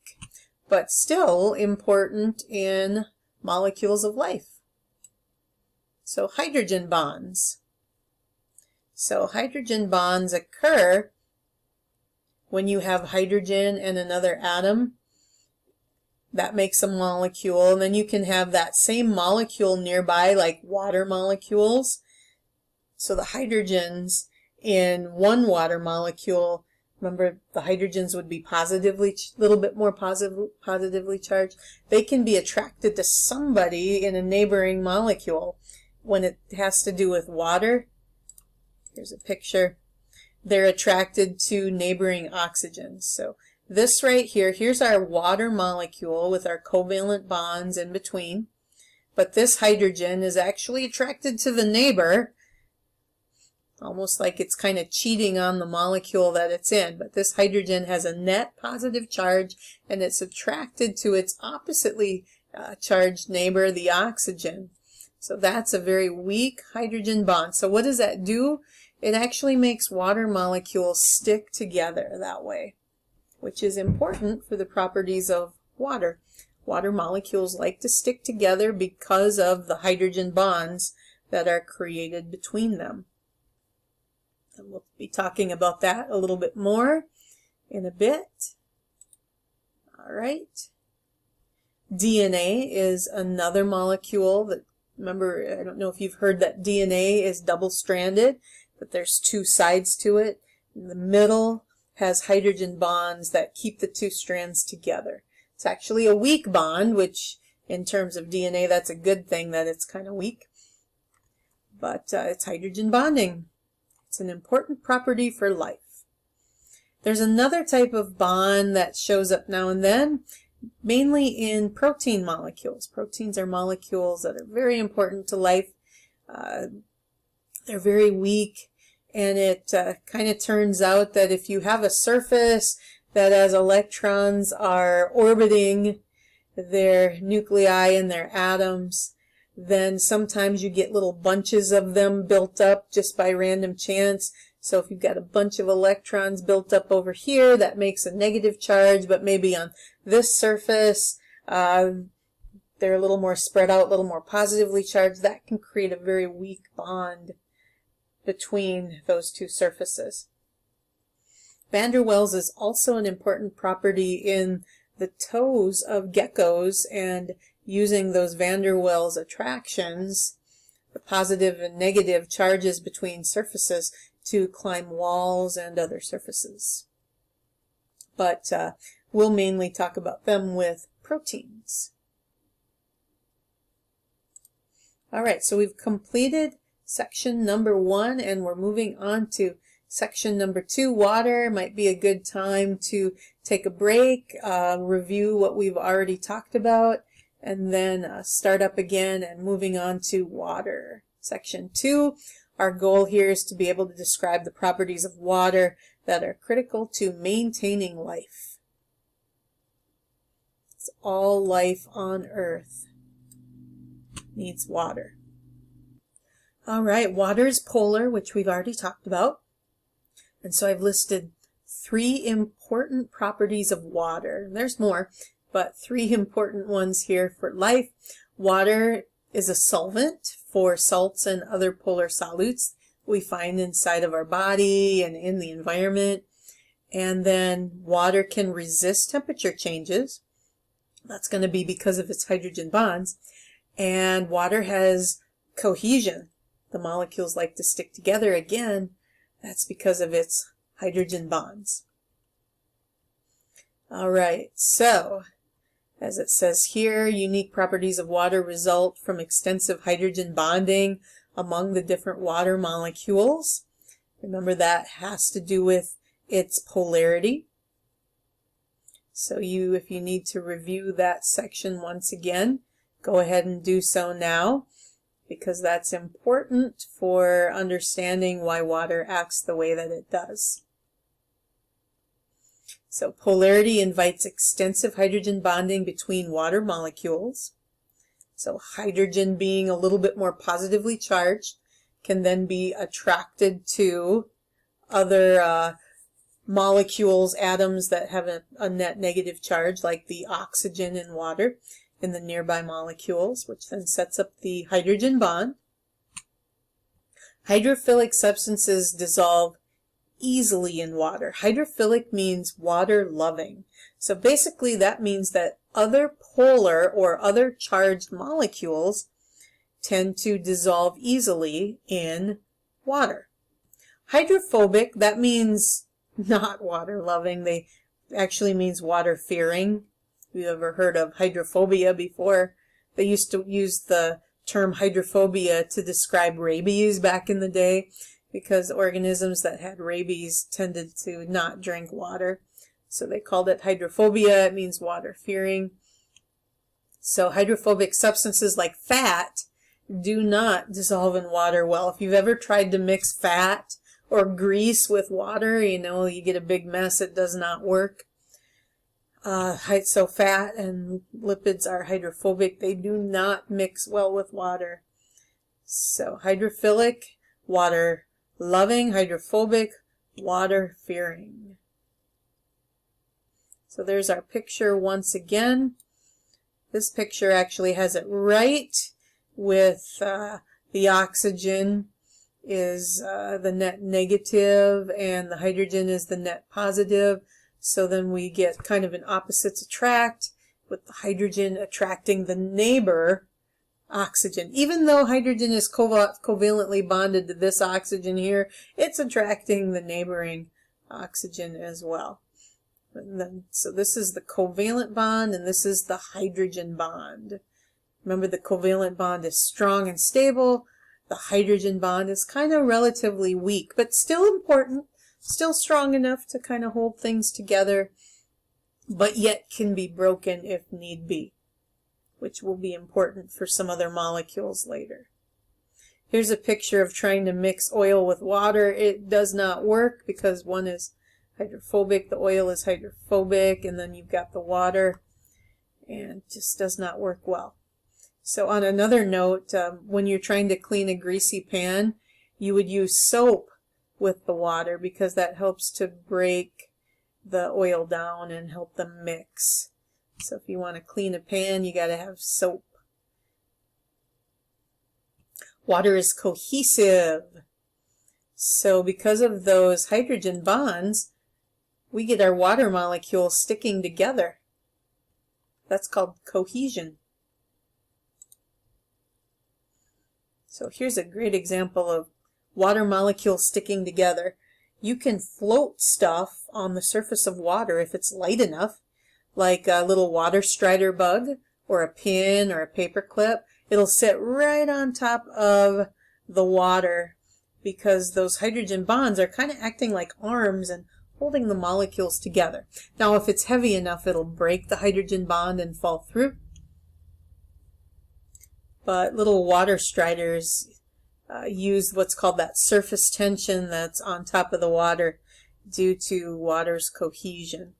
but still important in molecules of life. So hydrogen bonds. So hydrogen bonds occur when you have hydrogen and another atom, that makes a molecule, and then you can have that same molecule nearby, like water molecules. So the hydrogens in one water molecule, remember the hydrogens would be a little bit more positively charged. They can be attracted to somebody in a neighboring molecule. When it has to do with water, here's a picture, they're attracted to neighboring oxygens. So this right here, here's our water molecule with our covalent bonds in between. But this hydrogen is actually attracted to the neighbor, almost like it's kind of cheating on the molecule that it's in. But this hydrogen has a net positive charge, and it's attracted to its oppositely charged neighbor, the oxygen. So that's a very weak hydrogen bond. So what does that do? It actually makes water molecules stick together that way, which is important for the properties of water. Water molecules like to stick together because of the hydrogen bonds that are created between them. And we'll be talking about that a little bit more in a bit. All right. DNA is another molecule that, remember, I don't know if you've heard that DNA is double-stranded, but there's two sides to it. In the middle has hydrogen bonds that keep the two strands together. It's actually a weak bond, which in terms of DNA, that's a good thing that it's kind of weak. But it's hydrogen bonding. It's an important property for life. There's another type of bond that shows up now and then, mainly in protein molecules. Proteins are molecules that are very important to life. They're very weak, and it kind of turns out that if you have a surface that as electrons are orbiting their nuclei and their atoms, then sometimes you get little bunches of them built up just by random chance. So if you've got a bunch of electrons built up over here, that makes a negative charge, but maybe on this surface, they're a little more spread out, a little more positively charged. That can create a very weak bond between those two surfaces. Van der Waals is also an important property in the toes of geckos, and using those van der Waals attractions, the positive and negative charges between surfaces, to climb walls and other surfaces. But we'll mainly talk about them with proteins. Alright, so we've completed section number 1, and we're moving on to section number 2, water. Might be a good time to take a break, review what we've already talked about, and then start up again and moving on to water. Section 2, our goal here is to be able to describe the properties of water that are critical to maintaining life. It's all life on Earth needs water. Alright, water is polar, which we've already talked about. And so I've listed 3 important properties of water. There's more, but 3 important ones here for life. Water is a solvent for salts and other polar solutes we find inside of our body and in the environment. And then water can resist temperature changes. That's going to be because of its hydrogen bonds. And water has cohesion. The molecules like to stick together again. That's because of its hydrogen bonds. Alright, so as it says here, unique properties of water result from extensive hydrogen bonding among the different water molecules. Remember, that has to do with its polarity. So if you need to review that section once again, go ahead and do so now, because that's important for understanding why water acts the way that it does. So polarity invites extensive hydrogen bonding between water molecules. So hydrogen, being a little bit more positively charged, can then be attracted to other molecules, atoms that have a net negative charge, like the oxygen in water in the nearby molecules, which then sets up the hydrogen bond. Hydrophilic substances dissolve easily in water. Hydrophilic means water-loving. So basically that means that other polar or other charged molecules tend to dissolve easily in water. Hydrophobic, that means not water-loving. They actually means water-fearing. Have you ever heard of hydrophobia before? They used to use the term hydrophobia to describe rabies back in the day, because organisms that had rabies tended to not drink water. So they called it hydrophobia. It means water-fearing. So hydrophobic substances like fat do not dissolve in water well. If you've ever tried to mix fat or grease with water, you know, you get a big mess. It does not work. So fat and lipids are hydrophobic. They do not mix well with water. So hydrophilic, water-loving, hydrophobic, water-fearing. So there's our picture once again. This picture actually has it right with the oxygen is the net negative and the hydrogen is the net positive. So then we get kind of an opposites attract, with the hydrogen attracting the neighbor oxygen. Even though hydrogen is covalently bonded to this oxygen here, it's attracting the neighboring oxygen as well. So this is the covalent bond and this is the hydrogen bond. Remember, the covalent bond is strong and stable. The hydrogen bond is kind of relatively weak, but still important. Still strong enough to kind of hold things together, but yet can be broken if need be, which will be important for some other molecules later. Here's a picture of trying to mix oil with water. It does not work because one is hydrophobic, the oil is hydrophobic, and then you've got the water, and it just does not work well. So on another note, when you're trying to clean a greasy pan, you would use soap with the water because that helps to break the oil down and help them mix. So if you want to clean a pan, you got to have soap. Water is cohesive. So because of those hydrogen bonds, we get our water molecules sticking together. That's called cohesion. So here's a great example of water molecules sticking together. You can float stuff on the surface of water if it's light enough, like a little water strider bug or a pin or a paper clip. It'll sit right on top of the water because those hydrogen bonds are kind of acting like arms and holding the molecules together. Now if it's heavy enough, it'll break the hydrogen bond and fall through. But little water striders use what's called that surface tension that's on top of the water due to water's cohesion.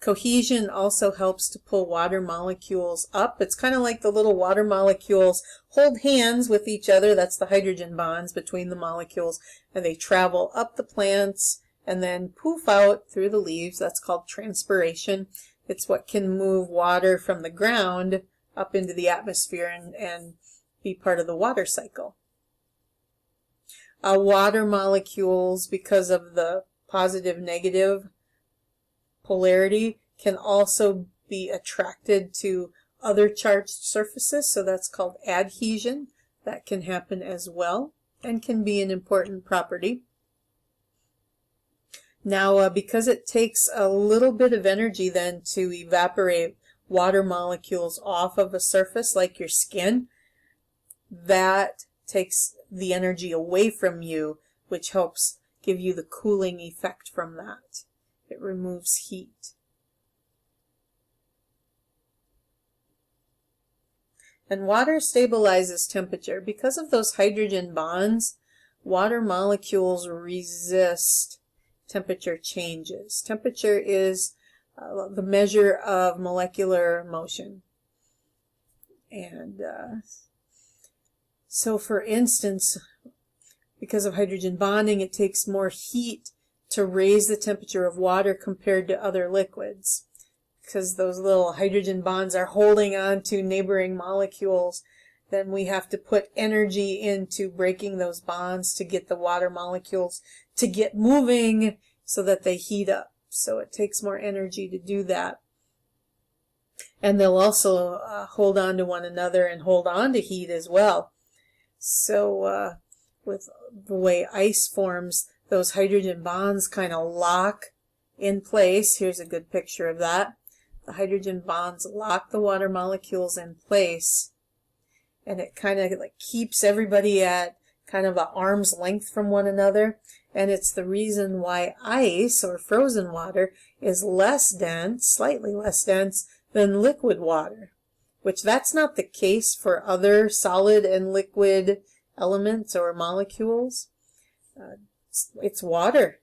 Cohesion also helps to pull water molecules up. It's kind of like the little water molecules hold hands with each other. That's the hydrogen bonds between the molecules, and they travel up the plants and then poof out through the leaves. That's called transpiration. It's what can move water from the ground up into the atmosphere and be part of the water cycle. Water molecules, because of the positive-negative polarity, can also be attracted to other charged surfaces, so that's called adhesion. That can happen as well and can be an important property. Now, because it takes a little bit of energy then to evaporate water molecules off of a surface like your skin, that takes the energy away from you, which helps give you the cooling effect from that. It removes heat. And water stabilizes temperature. Because of those hydrogen bonds, water molecules resist temperature changes. Temperature is the measure of molecular motion. And so for instance, because of hydrogen bonding, it takes more heat to raise the temperature of water compared to other liquids, because those little hydrogen bonds are holding on to neighboring molecules then we have to put energy into breaking those bonds to get the water molecules to get moving so that they heat up. So it takes more energy to do that. And they'll also hold on to one another and hold on to heat as well. So with the way ice forms, those hydrogen bonds kind of lock in place. Here's a good picture of that. The hydrogen bonds lock the water molecules in place, and it kind of like keeps everybody at kind of an arm's length from one another. And it's the reason why ice or frozen water is less dense, slightly less dense than liquid water, which that's not the case for other solid and liquid elements or molecules. It's water,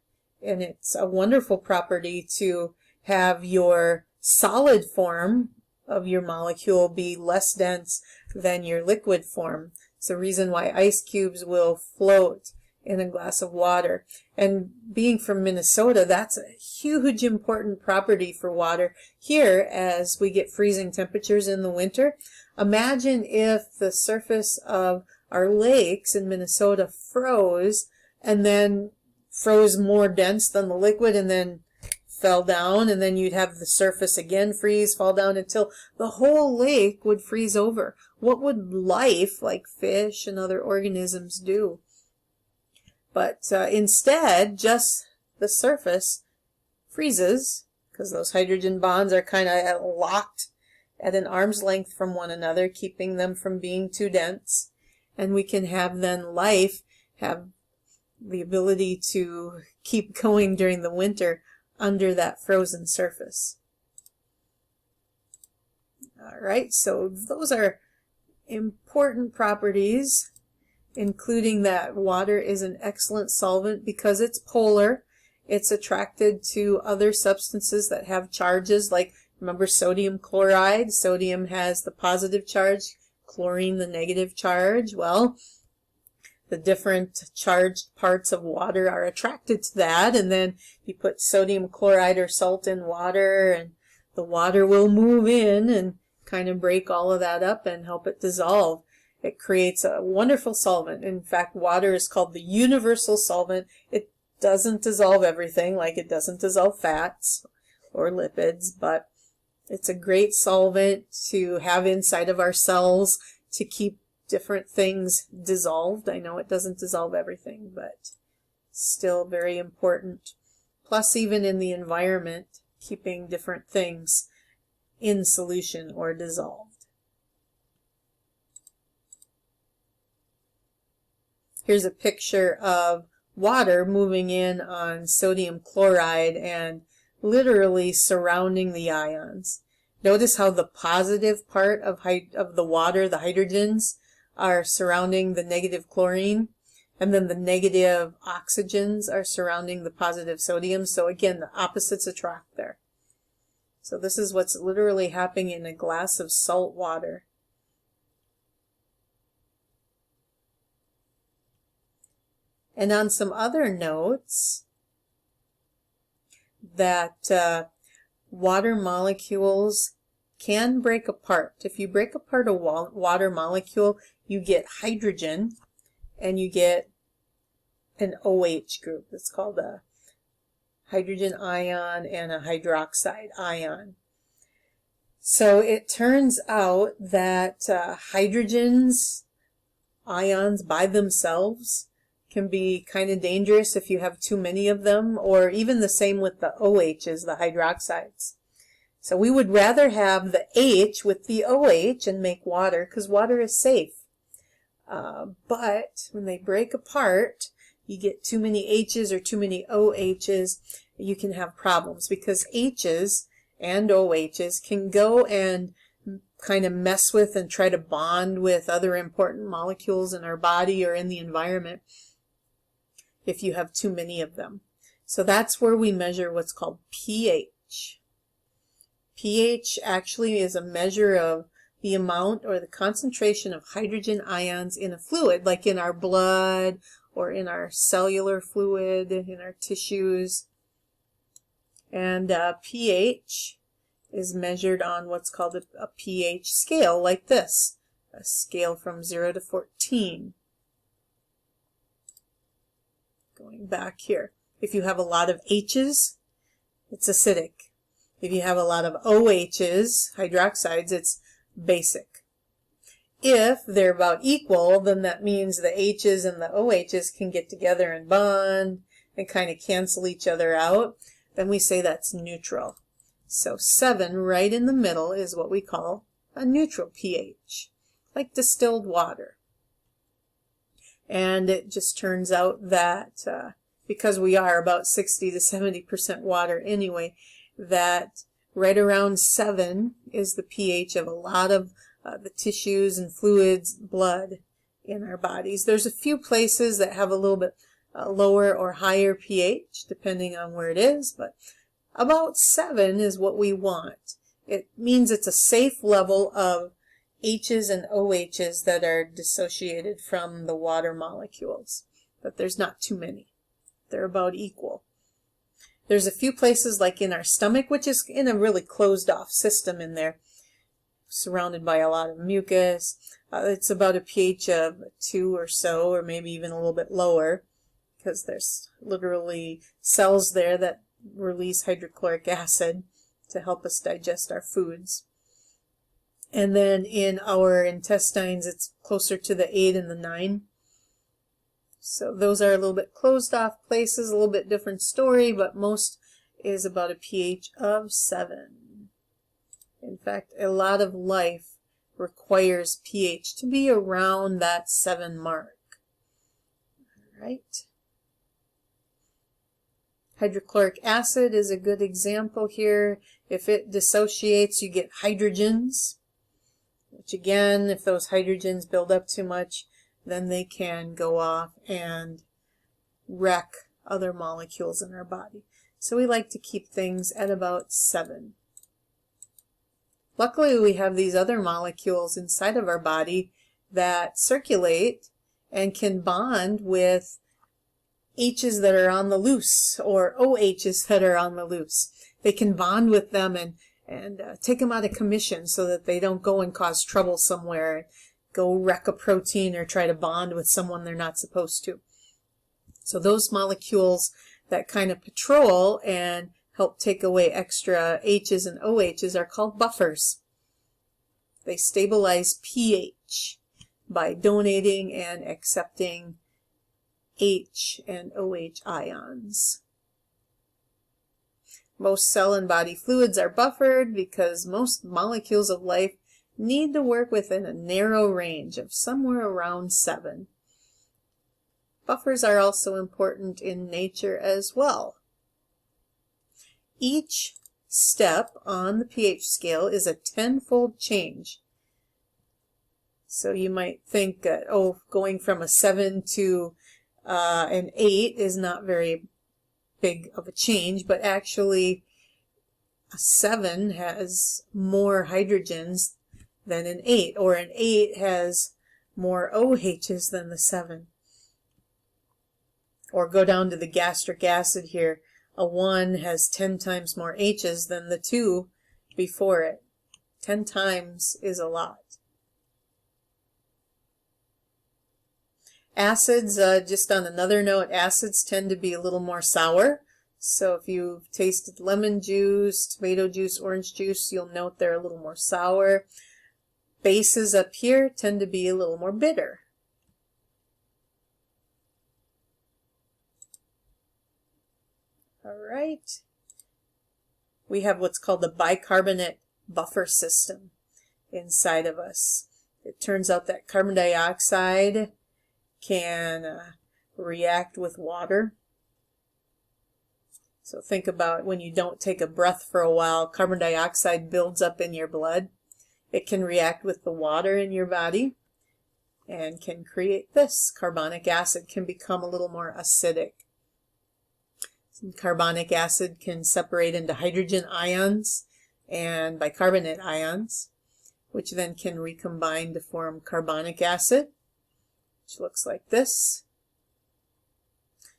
and it's a wonderful property to have your solid form of your molecule be less dense than your liquid form. It's the reason why ice cubes will float in a glass of water. And being from Minnesota, that's a huge important property for water here as we get freezing temperatures in the winter. Imagine if the surface of our lakes in Minnesota froze and then froze more dense than the liquid and then fell down, and then you'd have the surface again freeze, fall down until the whole lake would freeze over. What would life, like fish and other organisms, do? But instead, just the surface freezes because those hydrogen bonds are kind of locked at an arm's length from one another, keeping them from being too dense. And we can have then life have the ability to keep going during the winter under that frozen surface. All right, so those are important properties, including that water is an excellent solvent because it's polar. It's attracted to other substances that have charges, like, remember sodium chloride? Sodium has the positive charge, chlorine the negative charge. Well, the different charged parts of water are attracted to that, and then you put sodium chloride or salt in water, and the water will move in and kind of break all of that up and help it dissolve. It creates a wonderful solvent. In fact, water is called the universal solvent. It doesn't dissolve everything, like it doesn't dissolve fats or lipids, but it's a great solvent to have inside of our cells to keep different things dissolved. I know it doesn't dissolve everything, but still very important. Plus, even in the environment, keeping different things in solution or dissolved. Here's a picture of water moving in on sodium chloride and literally surrounding the ions. Notice how the positive part of the water, the hydrogens, are surrounding the negative chlorine, and then the negative oxygens are surrounding the positive sodium. So again, the opposites attract there. So this is what's literally happening in a glass of salt water. And on some other notes, that water molecules can break apart. If you break apart a water molecule, you get hydrogen and you get an OH group. It's called a hydrogen ion and a hydroxide ion. So it turns out that hydrogens, ions by themselves, can be kind of dangerous if you have too many of them, or even the same with the OHs, the hydroxides. So we would rather have the H with the OH and make water, because water is safe. But when they break apart, you get too many H's or too many OHs, you can have problems, because H's and OHs can go and kind of mess with and try to bond with other important molecules in our body or in the environment if you have too many of them. So that's where we measure what's called pH. pH actually is a measure of the amount or the concentration of hydrogen ions in a fluid, like in our blood or in our cellular fluid, in our tissues. And pH is measured on what's called a pH scale, like this. a scale from 0 to 14. Going back here. If you have a lot of H's, it's acidic. If you have a lot of OH's, hydroxides, it's basic. If they're about equal, then that means the H's and the OH's can get together and bond and kind of cancel each other out. Then we say that's neutral. So 7 right in the middle is what we call a neutral pH, like distilled water. And it just turns out that because we are about 60 to 70% water anyway, that right around 7 is the pH of a lot of the tissues and fluids, blood in our bodies. There's a few places that have a little bit lower or higher pH, depending on where it is, but about 7 is what we want. It means it's a safe level of H's and OH's that are dissociated from the water molecules, but there's not too many. They're about equal. There's a few places like in our stomach, which is in a really closed off system in there, surrounded by a lot of mucus. It's about a pH of 2 or so, or maybe even a little bit lower, because there's literally cells there that release hydrochloric acid to help us digest our foods. And then in our intestines, it's closer to the 8 and the 9. So those are a little bit closed off places, a little bit different story, but most is about a pH of 7. In fact, a lot of life requires pH to be around that 7 mark. All right. Hydrochloric acid is a good example here. If it dissociates, you get hydrogens, which again, if those hydrogens build up too much, then they can go off and wreck other molecules in our body. So we like to keep things at about 7. Luckily, we have these other molecules inside of our body that circulate and can bond with H's that are on the loose or OH's that are on the loose. They can bond with them and take them out of commission so that they don't go and cause trouble somewhere, go wreck a protein or try to bond with someone they're not supposed to. So those molecules that kind of patrol and help take away extra H's and OH's are called buffers. They stabilize pH by donating and accepting H and OH ions. Most cell and body fluids are buffered because most molecules of life need to work within a narrow range of somewhere around 7. Buffers are also important in nature as well. Each step on the pH scale is a 10-fold change. So you might think that, going from a 7 to an 8 is not very big of a change, but actually a 7 has more hydrogens than an 8, or an 8 has more OH's than the 7. Or go down to the gastric acid here. A 1 has 10 times more H's than the 2 before it. 10 times is a lot. Acids, just on another note, acids tend to be a little more sour. So if you've tasted lemon juice, tomato juice, orange juice, you'll note they're a little more sour. Bases up here tend to be a little more bitter. All right. We have what's called the bicarbonate buffer system inside of us. It turns out that carbon dioxide can react with water. So think about when you don't take a breath for a while, carbon dioxide builds up in your blood. It can react with the water in your body and can create this. Carbonic acid can become a little more acidic. Some carbonic acid can separate into hydrogen ions and bicarbonate ions, which then can recombine to form carbonic acid, which looks like this.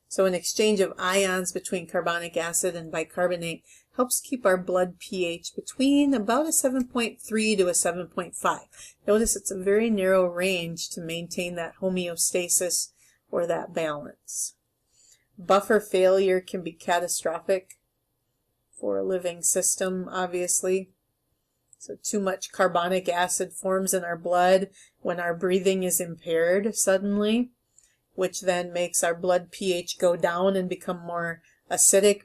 So an exchange of ions between carbonic acid and bicarbonate helps keep our blood pH between about a 7.3 to a 7.5. Notice it's a very narrow range to maintain that homeostasis or that balance. Buffer failure can be catastrophic for a living system, obviously. So too much carbonic acid forms in our blood when our breathing is impaired suddenly, which then makes our blood pH go down and become more acidic.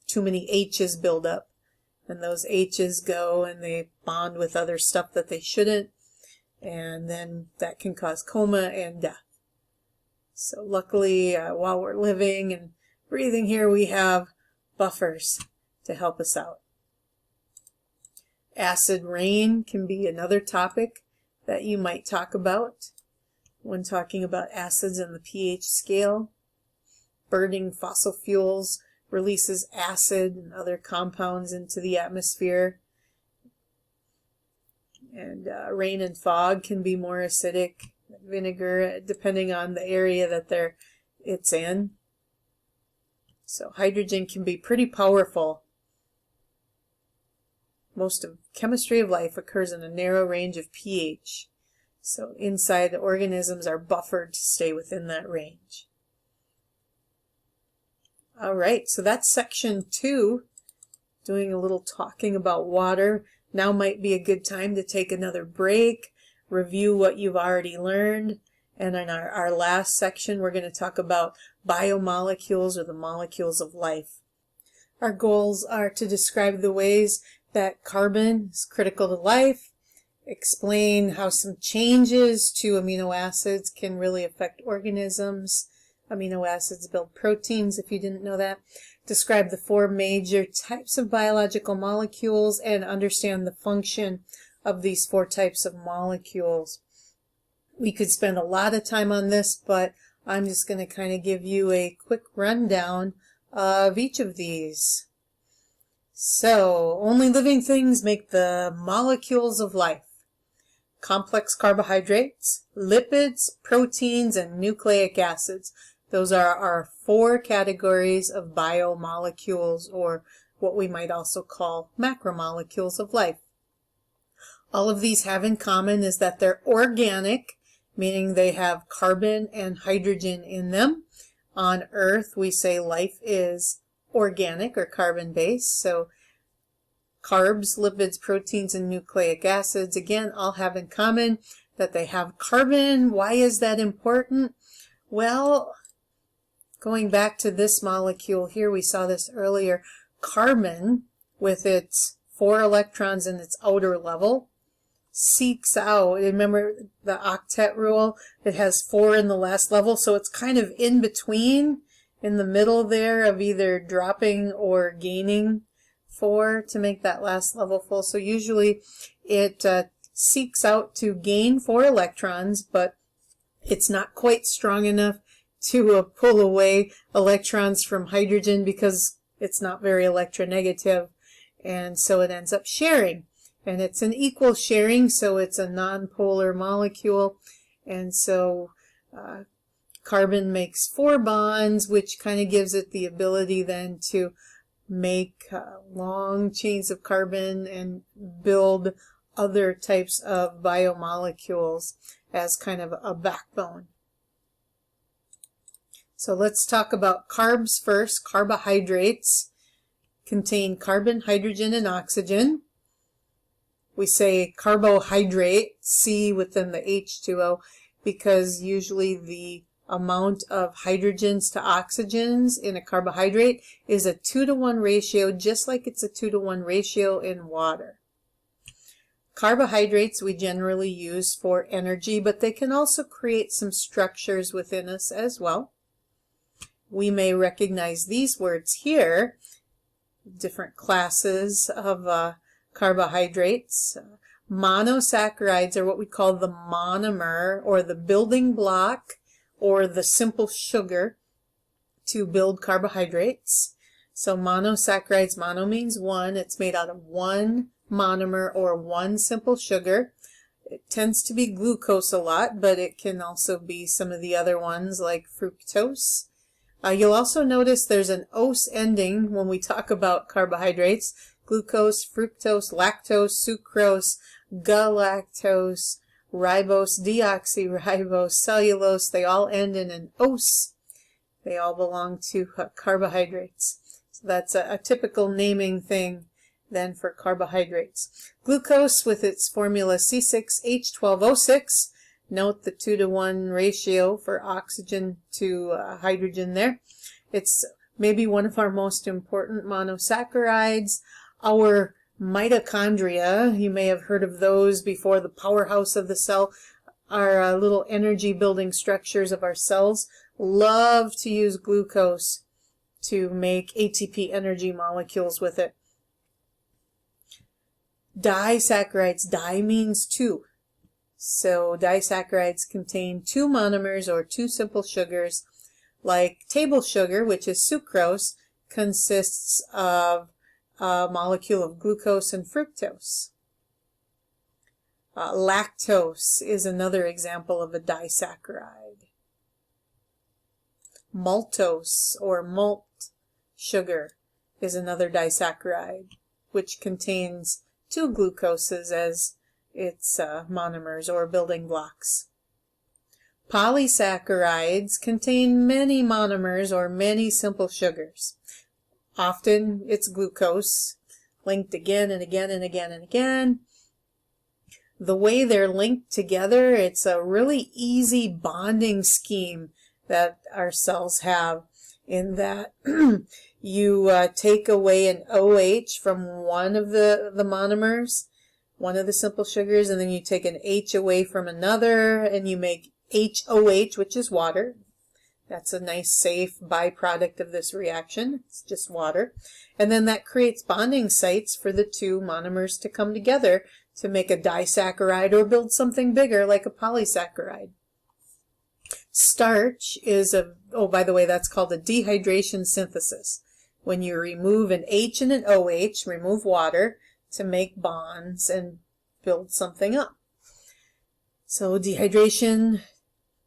Too many H's build up, and those H's go and they bond with other stuff that they shouldn't, and then that can cause coma and death. So luckily, while we're living and breathing here, we have buffers to help us out. Acid rain can be another topic that you might talk about when talking about acids and the pH scale. Burning fossil fuels releases acid and other compounds into the atmosphere. And rain and fog can be more acidic than vinegar, depending on the area that it's in. So hydrogen can be pretty powerful. Most of chemistry of life occurs in a narrow range of pH. So inside organisms are buffered to stay within that range. All right, so that's section 2, doing a little talking about water. Now might be a good time to take another break, review what you've already learned, and in our last section we're going to talk about biomolecules, or the molecules of life. Our goals are to describe the ways that carbon is critical to life, explain how some changes to amino acids can really affect organisms. Amino acids build proteins, if you didn't know that. Describe the 4 major types of biological molecules and understand the function of these 4 types of molecules. We could spend a lot of time on this, but I'm just going to kind of give you a quick rundown of each of these. So, only living things make the molecules of life. Complex carbohydrates, lipids, proteins, and nucleic acids. Those are our 4 categories of biomolecules, or what we might also call macromolecules of life. All of these have in common is that they're organic, meaning they have carbon and hydrogen in them. On Earth, we say life is organic or carbon-based. So carbs, lipids, proteins, and nucleic acids, again, all have in common that they have carbon. Why is that important? Well, going back to this molecule here, we saw this earlier. Carbon, with its 4 electrons in its outer level, seeks out, remember the Octet Rule? It has 4 in the last level, so it's kind of in between, in the middle there of either dropping or gaining 4 to make that last level full. So usually it seeks out to gain 4 electrons, but it's not quite strong enough to pull away electrons from hydrogen because it's not very electronegative, and so it ends up sharing. And it's an equal sharing, so it's a nonpolar molecule, and so carbon makes 4 bonds, which kind of gives it the ability then to make long chains of carbon and build other types of biomolecules as kind of a backbone. So let's talk about carbs first. Carbohydrates contain carbon, hydrogen, and oxygen. We say carbohydrate, C within the H2O, because usually the amount of hydrogens to oxygens in a carbohydrate is a 2-to-1 ratio, just like it's a 2-to-1 ratio in water. Carbohydrates we generally use for energy, but they can also create some structures within us as well. We may recognize these words here, different classes of carbohydrates. Monosaccharides are what we call the monomer, or the building block, or the simple sugar to build carbohydrates. So monosaccharides, mono means 1. It's made out of 1 monomer or 1 simple sugar. It tends to be glucose a lot, but it can also be some of the other ones like fructose. You'll also notice there's an ose ending when we talk about carbohydrates. Glucose, fructose, lactose, sucrose, galactose, ribose, deoxyribose, cellulose, they all end in an ose. They all belong to carbohydrates. So that's a typical naming thing then for carbohydrates. Glucose with its formula C6H12O6. Note the 2-to-1 ratio for oxygen to hydrogen there. It's maybe one of our most important monosaccharides. Our mitochondria, you may have heard of those before, the powerhouse of the cell, our little energy building structures of our cells, love to use glucose to make ATP energy molecules with it. Disaccharides, di means two. So disaccharides contain two monomers or two simple sugars. Like table sugar, which is sucrose, consists of a molecule of glucose and fructose. Lactose is another example of a disaccharide. Maltose or malt sugar is another disaccharide, which contains two glucoses as its monomers or building blocks. Polysaccharides contain many monomers or many simple sugars. Often it's glucose, linked again and again and again and again. The way they're linked together, it's a really easy bonding scheme that our cells have, in that you take away an OH from one of the monomers, one of the simple sugars, and then you take an H away from another, and you make HOH, which is water. That's a nice, safe byproduct of this reaction. It's just water. And then that creates bonding sites for the two monomers to come together to make a disaccharide or build something bigger like a polysaccharide. Starch is oh, by the way, that's called a dehydration synthesis. When you remove an H and an OH, remove water to make bonds and build something up. So dehydration,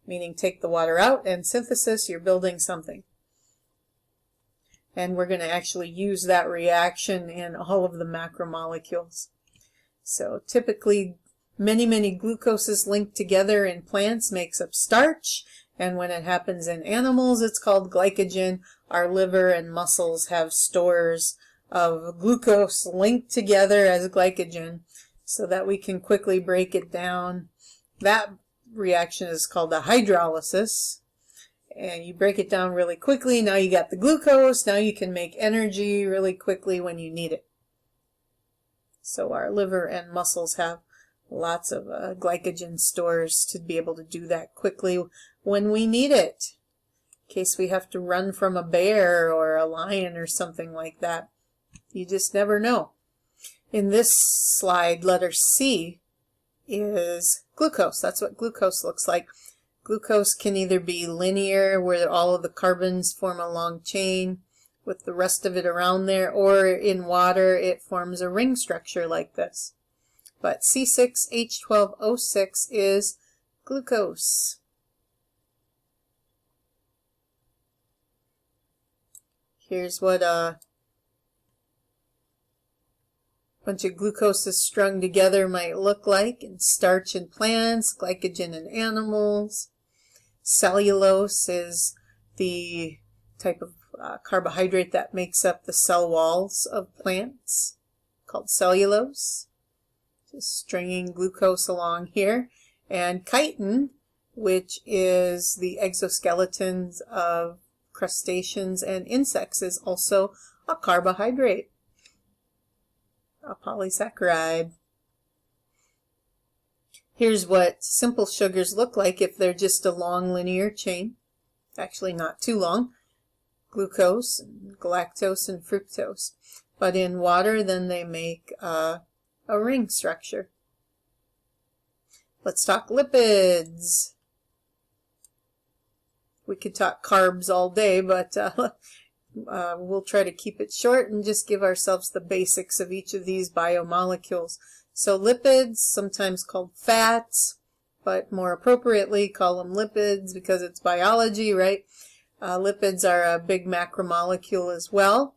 meaning take the water out, and synthesis, you're building something. And we're going to actually use that reaction in all of the macromolecules. So typically, many glucoses linked together in plants makes up starch, and when it happens in animals, it's called glycogen. Our liver and muscles have stores of glucose linked together as glycogen so that we can quickly break it down. That reaction is called a hydrolysis, and you break it down really quickly. Now you got the glucose. Now you can make energy really quickly when you need it. So our liver and muscles have lots of glycogen stores to be able to do that quickly when we need it, in case we have to run from a bear or a lion or something like that. You just never know. In this slide, letter C is glucose. That's what glucose looks like. Glucose can either be linear, where all of the carbons form a long chain with the rest of it around there, or in water it forms a ring structure like this. But C6H12O6 is glucose. Here's what a bunch of glucoses strung together might look like in starch in plants, glycogen in animals. Cellulose is the type of carbohydrate that makes up the cell walls of plants, called cellulose. Just stringing glucose along here. And chitin, which is the exoskeletons of crustaceans and insects, is also a carbohydrate, a polysaccharide. Here's what simple sugars look like if they're just a long linear chain. Actually not too long. Glucose, and galactose, and fructose. But in water, then they make a ring structure. Let's talk lipids. We could talk carbs all day, but we'll try to keep it short and just give ourselves the basics of each of these biomolecules. So lipids, sometimes called fats, but more appropriately call them lipids because it's biology, right? Lipids are a big macromolecule as well.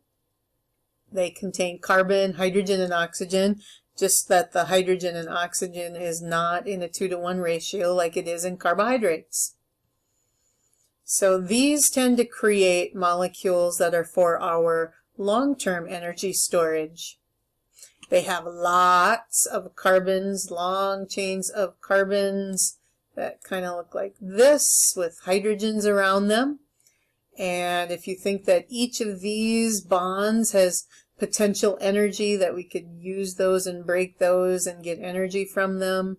They contain carbon, hydrogen, and oxygen, just that the hydrogen and oxygen is not in a 2-to-1 ratio like it is in carbohydrates. So these tend to create molecules that are for our long-term energy storage. They have lots of carbons, long chains of carbons that kind of look like this with hydrogens around them. And if you think that each of these bonds has potential energy, that we could use those and break those and get energy from them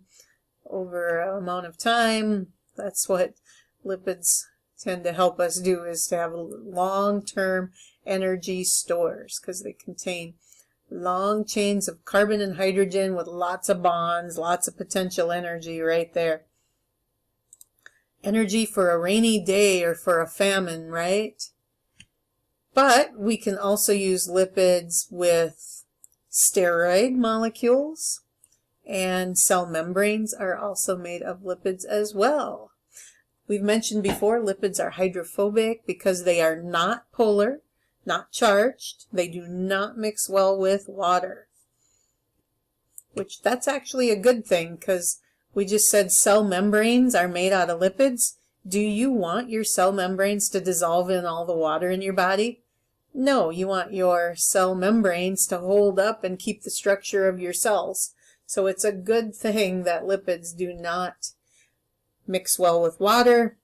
over an amount of time, that's what lipids tend to help us do, is to have long-term energy stores, because they contain long chains of carbon and hydrogen with lots of bonds, lots of potential energy right there. Energy for a rainy day or for a famine, right? But we can also use lipids with steroid molecules, and cell membranes are also made of lipids as well. We've mentioned before, lipids are hydrophobic because they are not polar, not charged. They do not mix well with water, which that's actually a good thing, because we just said cell membranes are made out of lipids. Do you want your cell membranes to dissolve in all the water in your body? No, you want your cell membranes to hold up and keep the structure of your cells. So it's a good thing that lipids do not mix well with water,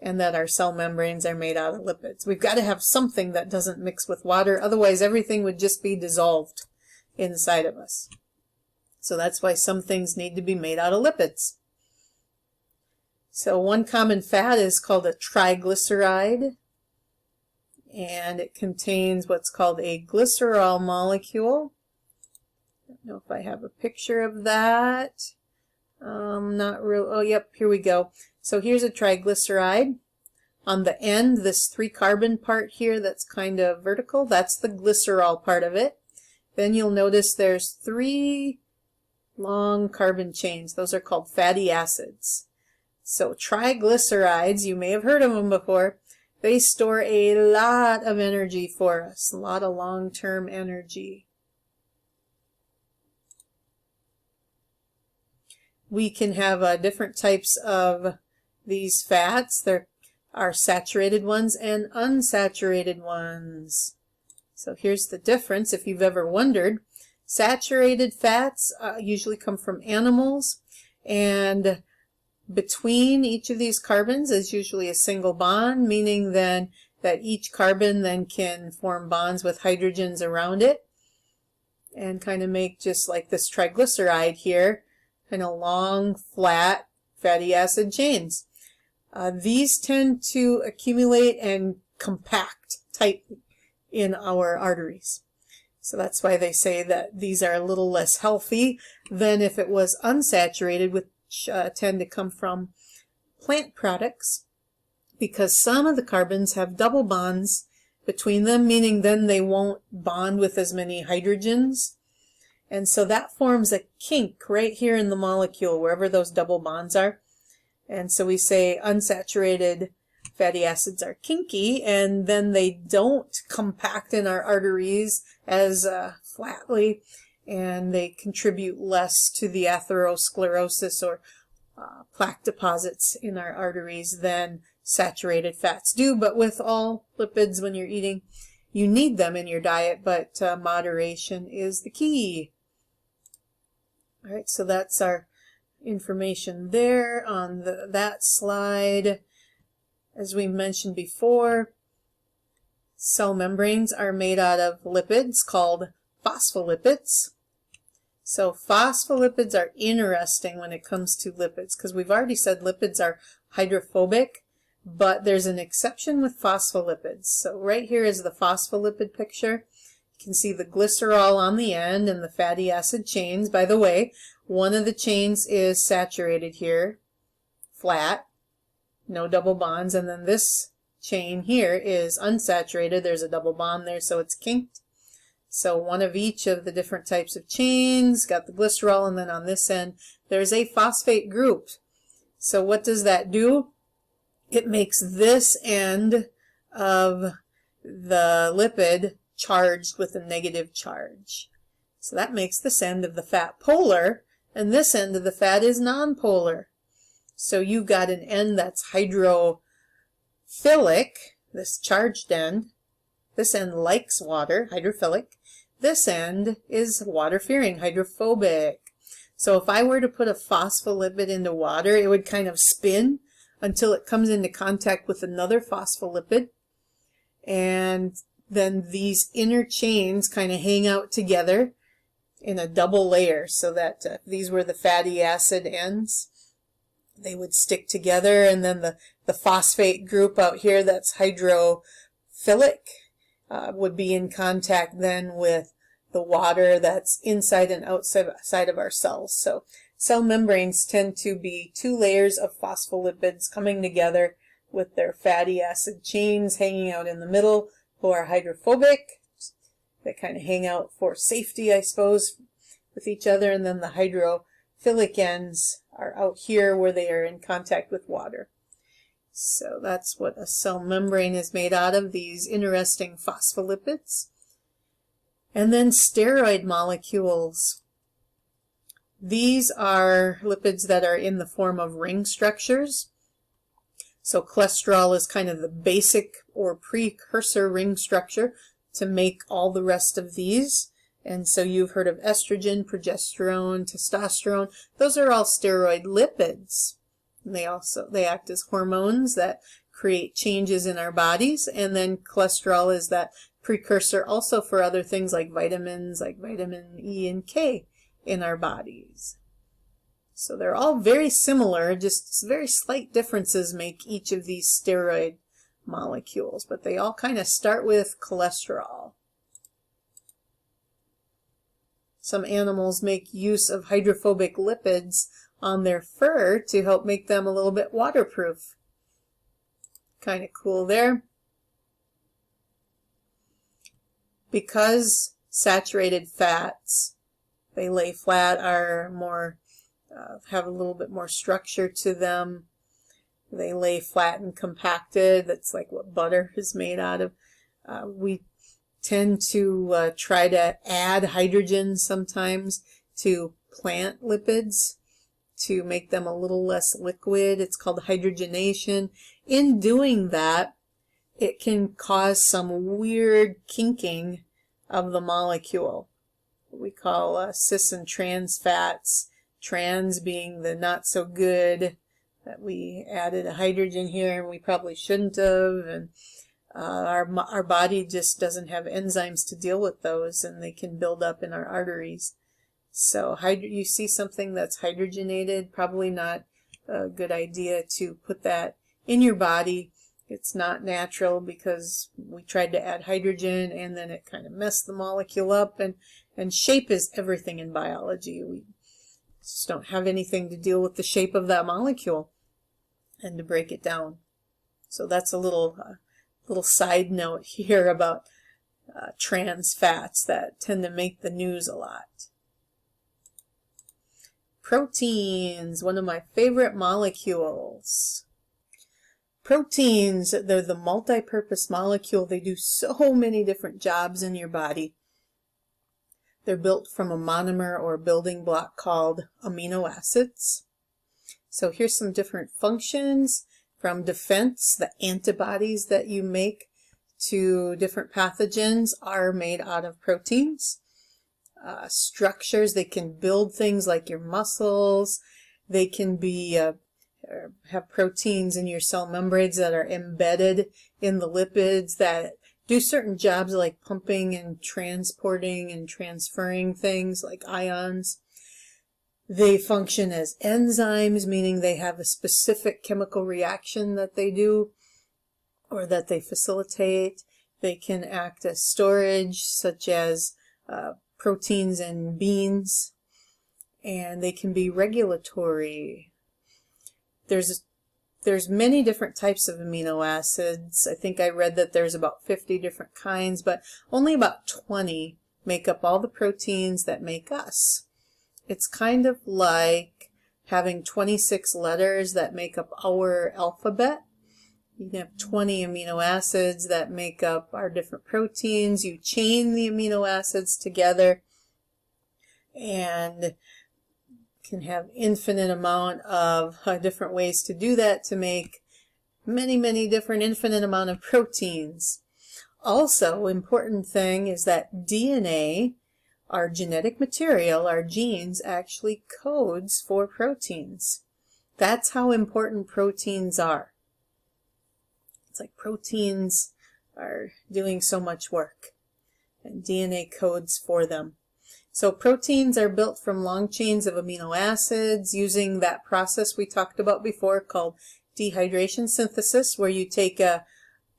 and that our cell membranes are made out of lipids. We've got to have something that doesn't mix with water, otherwise everything would just be dissolved inside of us. So that's why some things need to be made out of lipids. So one common fat is called a triglyceride, and it contains what's called a glycerol molecule. I don't know if I have a picture of that. Not real. Oh, yep, here we go. So here's a triglyceride. On the end, this 3-carbon part here that's kind of vertical, that's the glycerol part of it. Then you'll notice there's 3 long carbon chains. Those are called fatty acids. So triglycerides, you may have heard of them before, they store a lot of energy for us, a lot of long-term energy. We can have different types of these fats. There are saturated ones and unsaturated ones. So here's the difference, if you've ever wondered. Saturated fats usually come from animals, and between each of these carbons is usually a single bond, meaning then that each carbon then can form bonds with hydrogens around it and kind of make, just like this triglyceride here, kind of long, flat fatty acid chains. These tend to accumulate and compact tightly in our arteries. So that's why they say that these are a little less healthy than if it was unsaturated, which tend to come from plant products, because some of the carbons have double bonds between them, meaning then they won't bond with as many hydrogens. And so that forms a kink right here in the molecule, wherever those double bonds are. And so we say unsaturated fatty acids are kinky, and then they don't compact in our arteries as flatly, and they contribute less to the atherosclerosis or plaque deposits in our arteries than saturated fats do. But with all lipids, when you're eating, you need them in your diet, but moderation is the key. All right, so that's our information there on that slide. As we mentioned before, cell membranes are made out of lipids called phospholipids. So phospholipids are interesting when it comes to lipids, because we've already said lipids are hydrophobic, but there's an exception with phospholipids. So right here is the phospholipid picture. You can see the glycerol on the end and the fatty acid chains. By the way, one of the chains is saturated here, flat, no double bonds, and then this chain here is unsaturated. There's a double bond there, so it's kinked. So one of each of the different types of chains got the glycerol, and then on this end there's a phosphate group. So what does that do? It makes this end of the lipid charged with a negative charge. So that makes this end of the fat polar, and this end of the fat is nonpolar. So you've got an end that's hydrophilic, this charged end. This end likes water, hydrophilic. This end is water-fearing, hydrophobic. So if I were to put a phospholipid into water, it would kind of spin until it comes into contact with another phospholipid. And then these inner chains kind of hang out together in a double layer, so that if these were the fatty acid ends, they would stick together, and then the phosphate group out here that's hydrophilic would be in contact then with the water that's inside and outside of our cells. So cell membranes tend to be two layers of phospholipids coming together with their fatty acid chains hanging out in the middle, who are hydrophobic. They kind of hang out for safety, I suppose, with each other, and then the hydrophilic ends are out here where they are in contact with water. So that's what a cell membrane is made out of, these interesting phospholipids. And then steroid molecules. These are lipids that are in the form of ring structures. So cholesterol is kind of the basic or precursor ring structure to make all the rest of these. And so you've heard of estrogen, progesterone, testosterone. Those are all steroid lipids. They act as hormones that create changes in our bodies. And then cholesterol is that precursor also for other things like vitamins, like vitamin E and K in our bodies. So they're all very similar, just very slight differences make each of these steroid molecules, but they all kind of start with cholesterol. Some animals make use of hydrophobic lipids on their fur to help make them a little bit waterproof. Kind of cool there. Because saturated fats, they lay flat, are more have a little bit more structure to them. They lay flat and compacted. That's like what butter is made out of. We tend to try to add hydrogen sometimes to plant lipids to make them a little less liquid. It's called hydrogenation. In doing that, it can cause some weird kinking of the molecule. What we call cis and trans fats. Trans being the not so good, that we added a hydrogen here and we probably shouldn't have, and our body just doesn't have enzymes to deal with those, and they can build up in our arteries. So you see something that's hydrogenated, probably not a good idea to put that in your body. It's not natural because we tried to add hydrogen and then it kind of messed the molecule up, and shape is everything in biology. We just don't have anything to deal with the shape of that molecule and to break it down. So that's a little side note here about trans fats that tend to make the news a lot. Proteins, one of my favorite molecules. Proteins, they're the multi-purpose molecule. They do so many different jobs in your body. They're built from a monomer or building block called amino acids. So here's some different functions from defense. The antibodies that you make to different pathogens are made out of proteins. Structures, they can build things like your muscles. They can be have proteins in your cell membranes that are embedded in the lipids that do certain jobs like pumping and transporting and transferring things like ions. They function as enzymes, meaning they have a specific chemical reaction that they do or that they facilitate. They can act as storage, such as proteins in beans, and they can be regulatory. There's many different types of amino acids. I think I read that there's about 50 different kinds, but only about 20 make up all the proteins that make us. It's kind of like having 26 letters that make up our alphabet, You can have 20 amino acids that make up our different proteins. You chain the amino acids together and can have infinite amount of different ways to do that to make many different infinite amount of proteins. Also, important thing is that DNA, our genetic material, our genes, actually codes for proteins. That's how important proteins are. It's like proteins are doing so much work, and DNA codes for them. So proteins are built from long chains of amino acids using that process we talked about before called dehydration synthesis, where you take a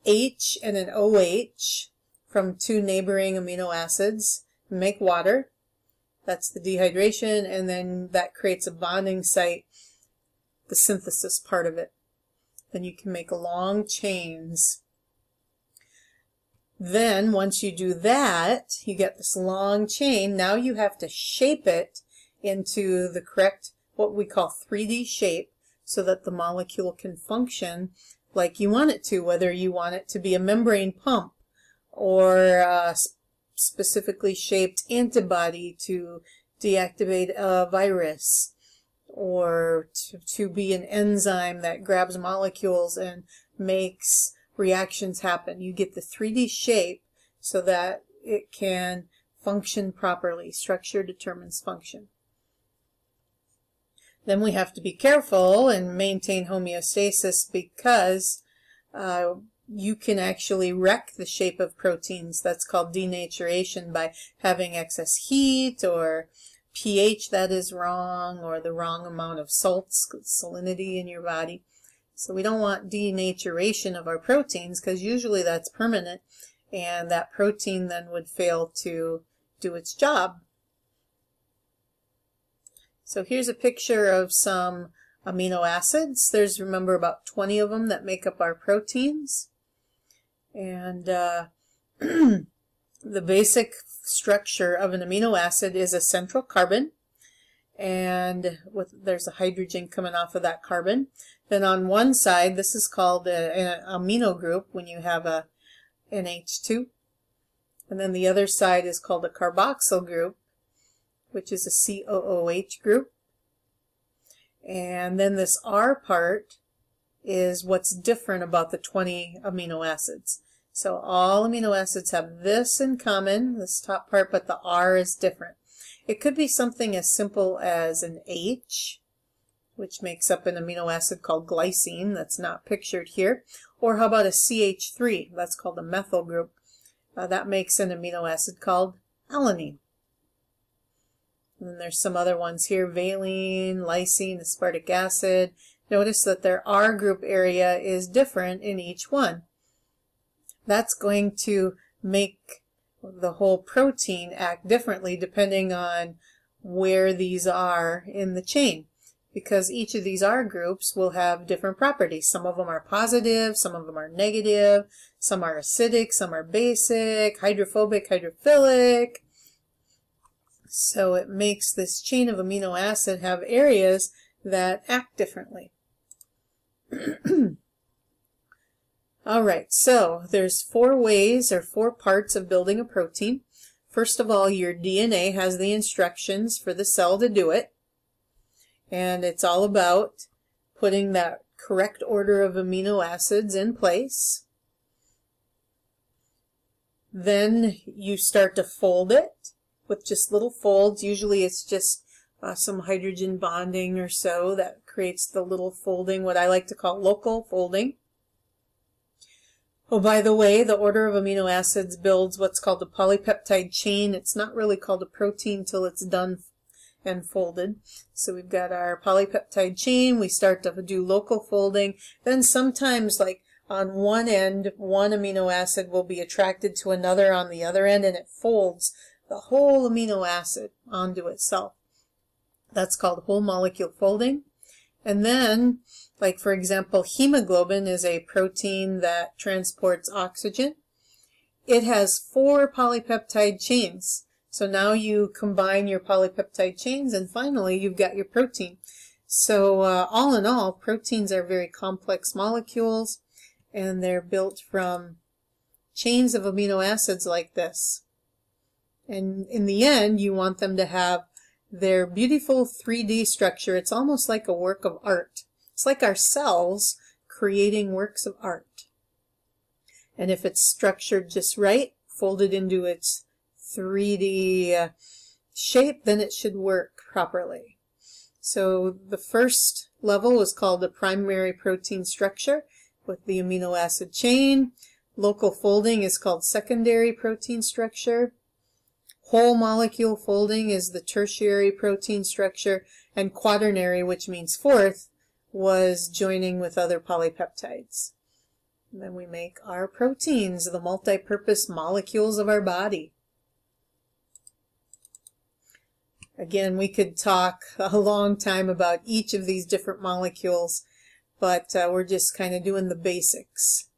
H and an OH from two neighboring amino acids and make water. That's the dehydration, and then that creates a bonding site, the synthesis part of it. Then you can make long chains. Then once you do that, you get this long chain. Now you have to shape it into the correct, what we call 3D shape, so that the molecule can function like you want it to, whether you want it to be a membrane pump or a specifically shaped antibody to deactivate a virus, or to be an enzyme that grabs molecules and makes reactions happen. You get the 3D shape so that it can function properly. Structure determines function. Then we have to be careful and maintain homeostasis, because you can actually wreck the shape of proteins. That's called denaturation, by having excess heat or pH that is wrong, or the wrong amount of salts, salinity in your body. So we don't want denaturation of our proteins, because usually that's permanent, and that protein then would fail to do its job. So here's a picture of some amino acids. There's, remember, about 20 of them that make up our proteins. And the basic structure of an amino acid is a central carbon, and there's a hydrogen coming off of that carbon. Then on one side, this is called an amino group when you have a NH2. And then the other side is called a carboxyl group, which is a COOH group. And then this R part is what's different about the 20 amino acids. So all amino acids have this in common, this top part, but the R is different. It could be something as simple as an H, which makes up an amino acid called glycine, that's not pictured here. Or how about a CH3, that's called a methyl group. That makes an amino acid called alanine. And then there's some other ones here, valine, lysine, aspartic acid. Notice that their R group area is different in each one. That's going to make the whole protein act differently depending on where these are in the chain, because each of these R groups will have different properties. Some of them are positive, some of them are negative, some are acidic, some are basic, hydrophobic, hydrophilic. So it makes this chain of amino acid have areas that act differently. All right, so there's 4 ways or 4 parts of building a protein. First of all, your DNA has the instructions for the cell to do it. And it's all about putting that correct order of amino acids in place. Then you start to fold it with just little folds. Usually it's just some hydrogen bonding or so that creates the little folding, what I like to call local folding. Oh, by the way, the order of amino acids builds what's called a polypeptide chain. It's not really called a protein till it's done and folded. So we've got our polypeptide chain. We start to do local folding. Then sometimes, like on one end, one amino acid will be attracted to another on the other end, and it folds the whole amino acid onto itself. That's called whole molecule folding. And then, like for example, hemoglobin is a protein that transports oxygen. It has 4 polypeptide chains. So now you combine your polypeptide chains, and finally you've got your protein. So all in all, proteins are very complex molecules, and they're built from chains of amino acids like this. And in the end, you want them to have their beautiful 3D structure. It's almost like a work of art. It's like our cells creating works of art. And if it's structured just right, folded into its 3D shape, then it should work properly. So the first level is called the primary protein structure with the amino acid chain. Local folding is called secondary protein structure. Whole molecule folding is the tertiary protein structure, and quaternary, which means fourth, was joining with other polypeptides. And then we make our proteins, the multi-purpose molecules of our body. Again, we could talk a long time about each of these different molecules, but we're just kind of doing the basics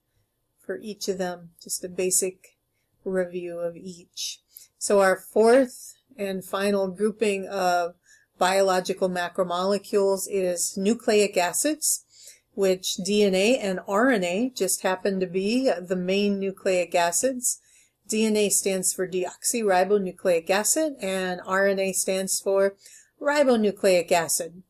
for each of them, just a basic review of each. So our fourth and final grouping of biological macromolecules is nucleic acids, which DNA and RNA just happen to be the main nucleic acids. DNA stands for deoxyribonucleic acid, and RNA stands for ribonucleic acid.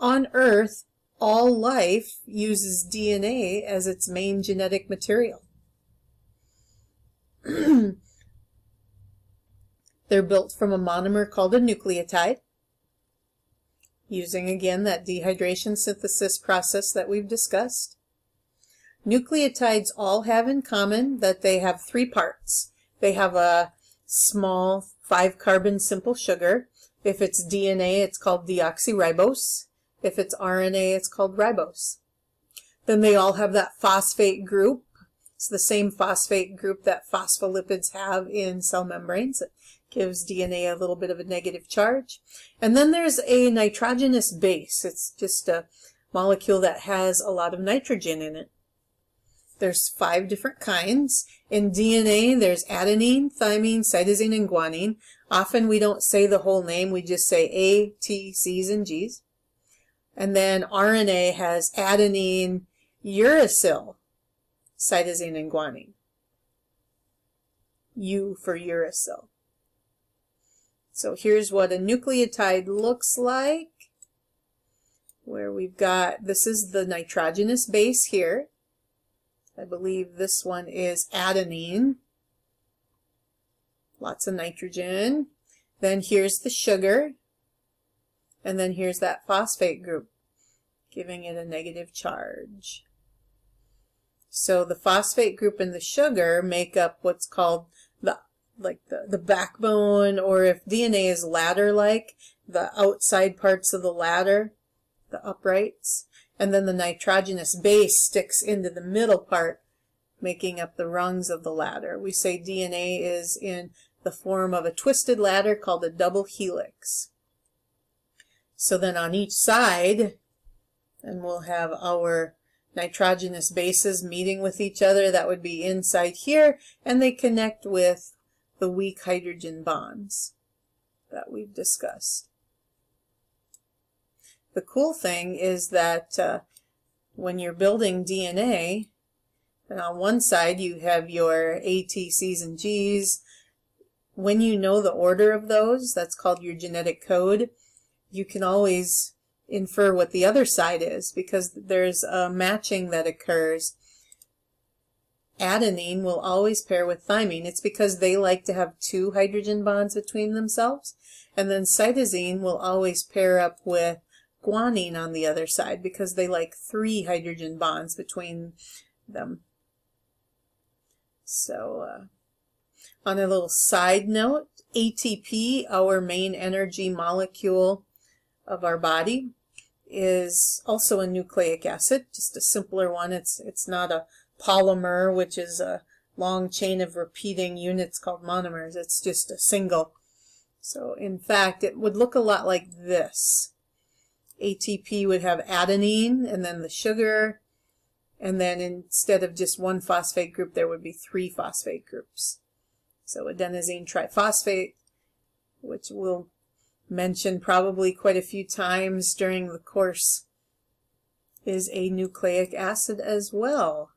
On Earth, all life uses DNA as its main genetic material. They're built from a monomer called a nucleotide, using again that dehydration synthesis process that we've discussed. Nucleotides all have in common that they have three parts. They have a small 5-carbon simple sugar. If it's DNA, it's called deoxyribose. If it's RNA, it's called ribose. Then they all have that phosphate group. It's the same phosphate group that phospholipids have in cell membranes. It gives DNA a little bit of a negative charge. And then there's a nitrogenous base. It's just a molecule that has a lot of nitrogen in it. There's 5 different kinds. In DNA, there's adenine, thymine, cytosine, and guanine. Often we don't say the whole name. We just say A, T, C's, and G's. And then RNA has adenine, uracil, cytosine, and guanine. U for uracil. So here's what a nucleotide looks like, where we've got, this is the nitrogenous base here. I believe this one is adenine. Lots of nitrogen. Then here's the sugar. And then here's that phosphate group, giving it a negative charge. So the phosphate group and the sugar make up what's called the backbone, or if DNA is ladder-like, the outside parts of the ladder, the uprights. And then the nitrogenous base sticks into the middle part, making up the rungs of the ladder. We say DNA is in the form of a twisted ladder called a double helix. So then on each side, and we'll have our nitrogenous bases meeting with each other. That would be inside here, and they connect with the weak hydrogen bonds that we've discussed. The cool thing is that when you're building DNA, and on one side you have your A, T, C's, and G's. When you know the order of those, that's called your genetic code, you can always infer what the other side is, because there's a matching that occurs. Adenine will always pair with thymine. It's because they like to have 2 hydrogen bonds between themselves. And then cytosine will always pair up with guanine on the other side, because they like 3 hydrogen bonds between them. So on a little side note, ATP, our main energy molecule of our body, is also a nucleic acid, just a simpler one. It's not a polymer, which is a long chain of repeating units called monomers. It's just a single. So in fact, it would look a lot like this. ATP would have adenine and then the sugar, and then instead of just 1 phosphate group, there would be 3 phosphate groups. So adenosine triphosphate, which we'll mention probably quite a few times during the course, is a nucleic acid as well.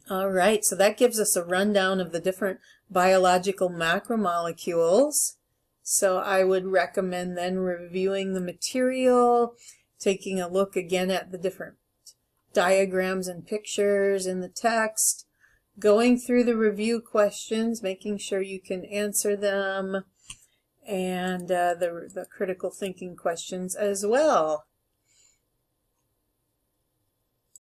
All right, so that gives us a rundown of the different biological macromolecules. So I would recommend then reviewing the material, taking a look again at the different diagrams and pictures in the text, going through the review questions, making sure you can answer them, and the critical thinking questions as well.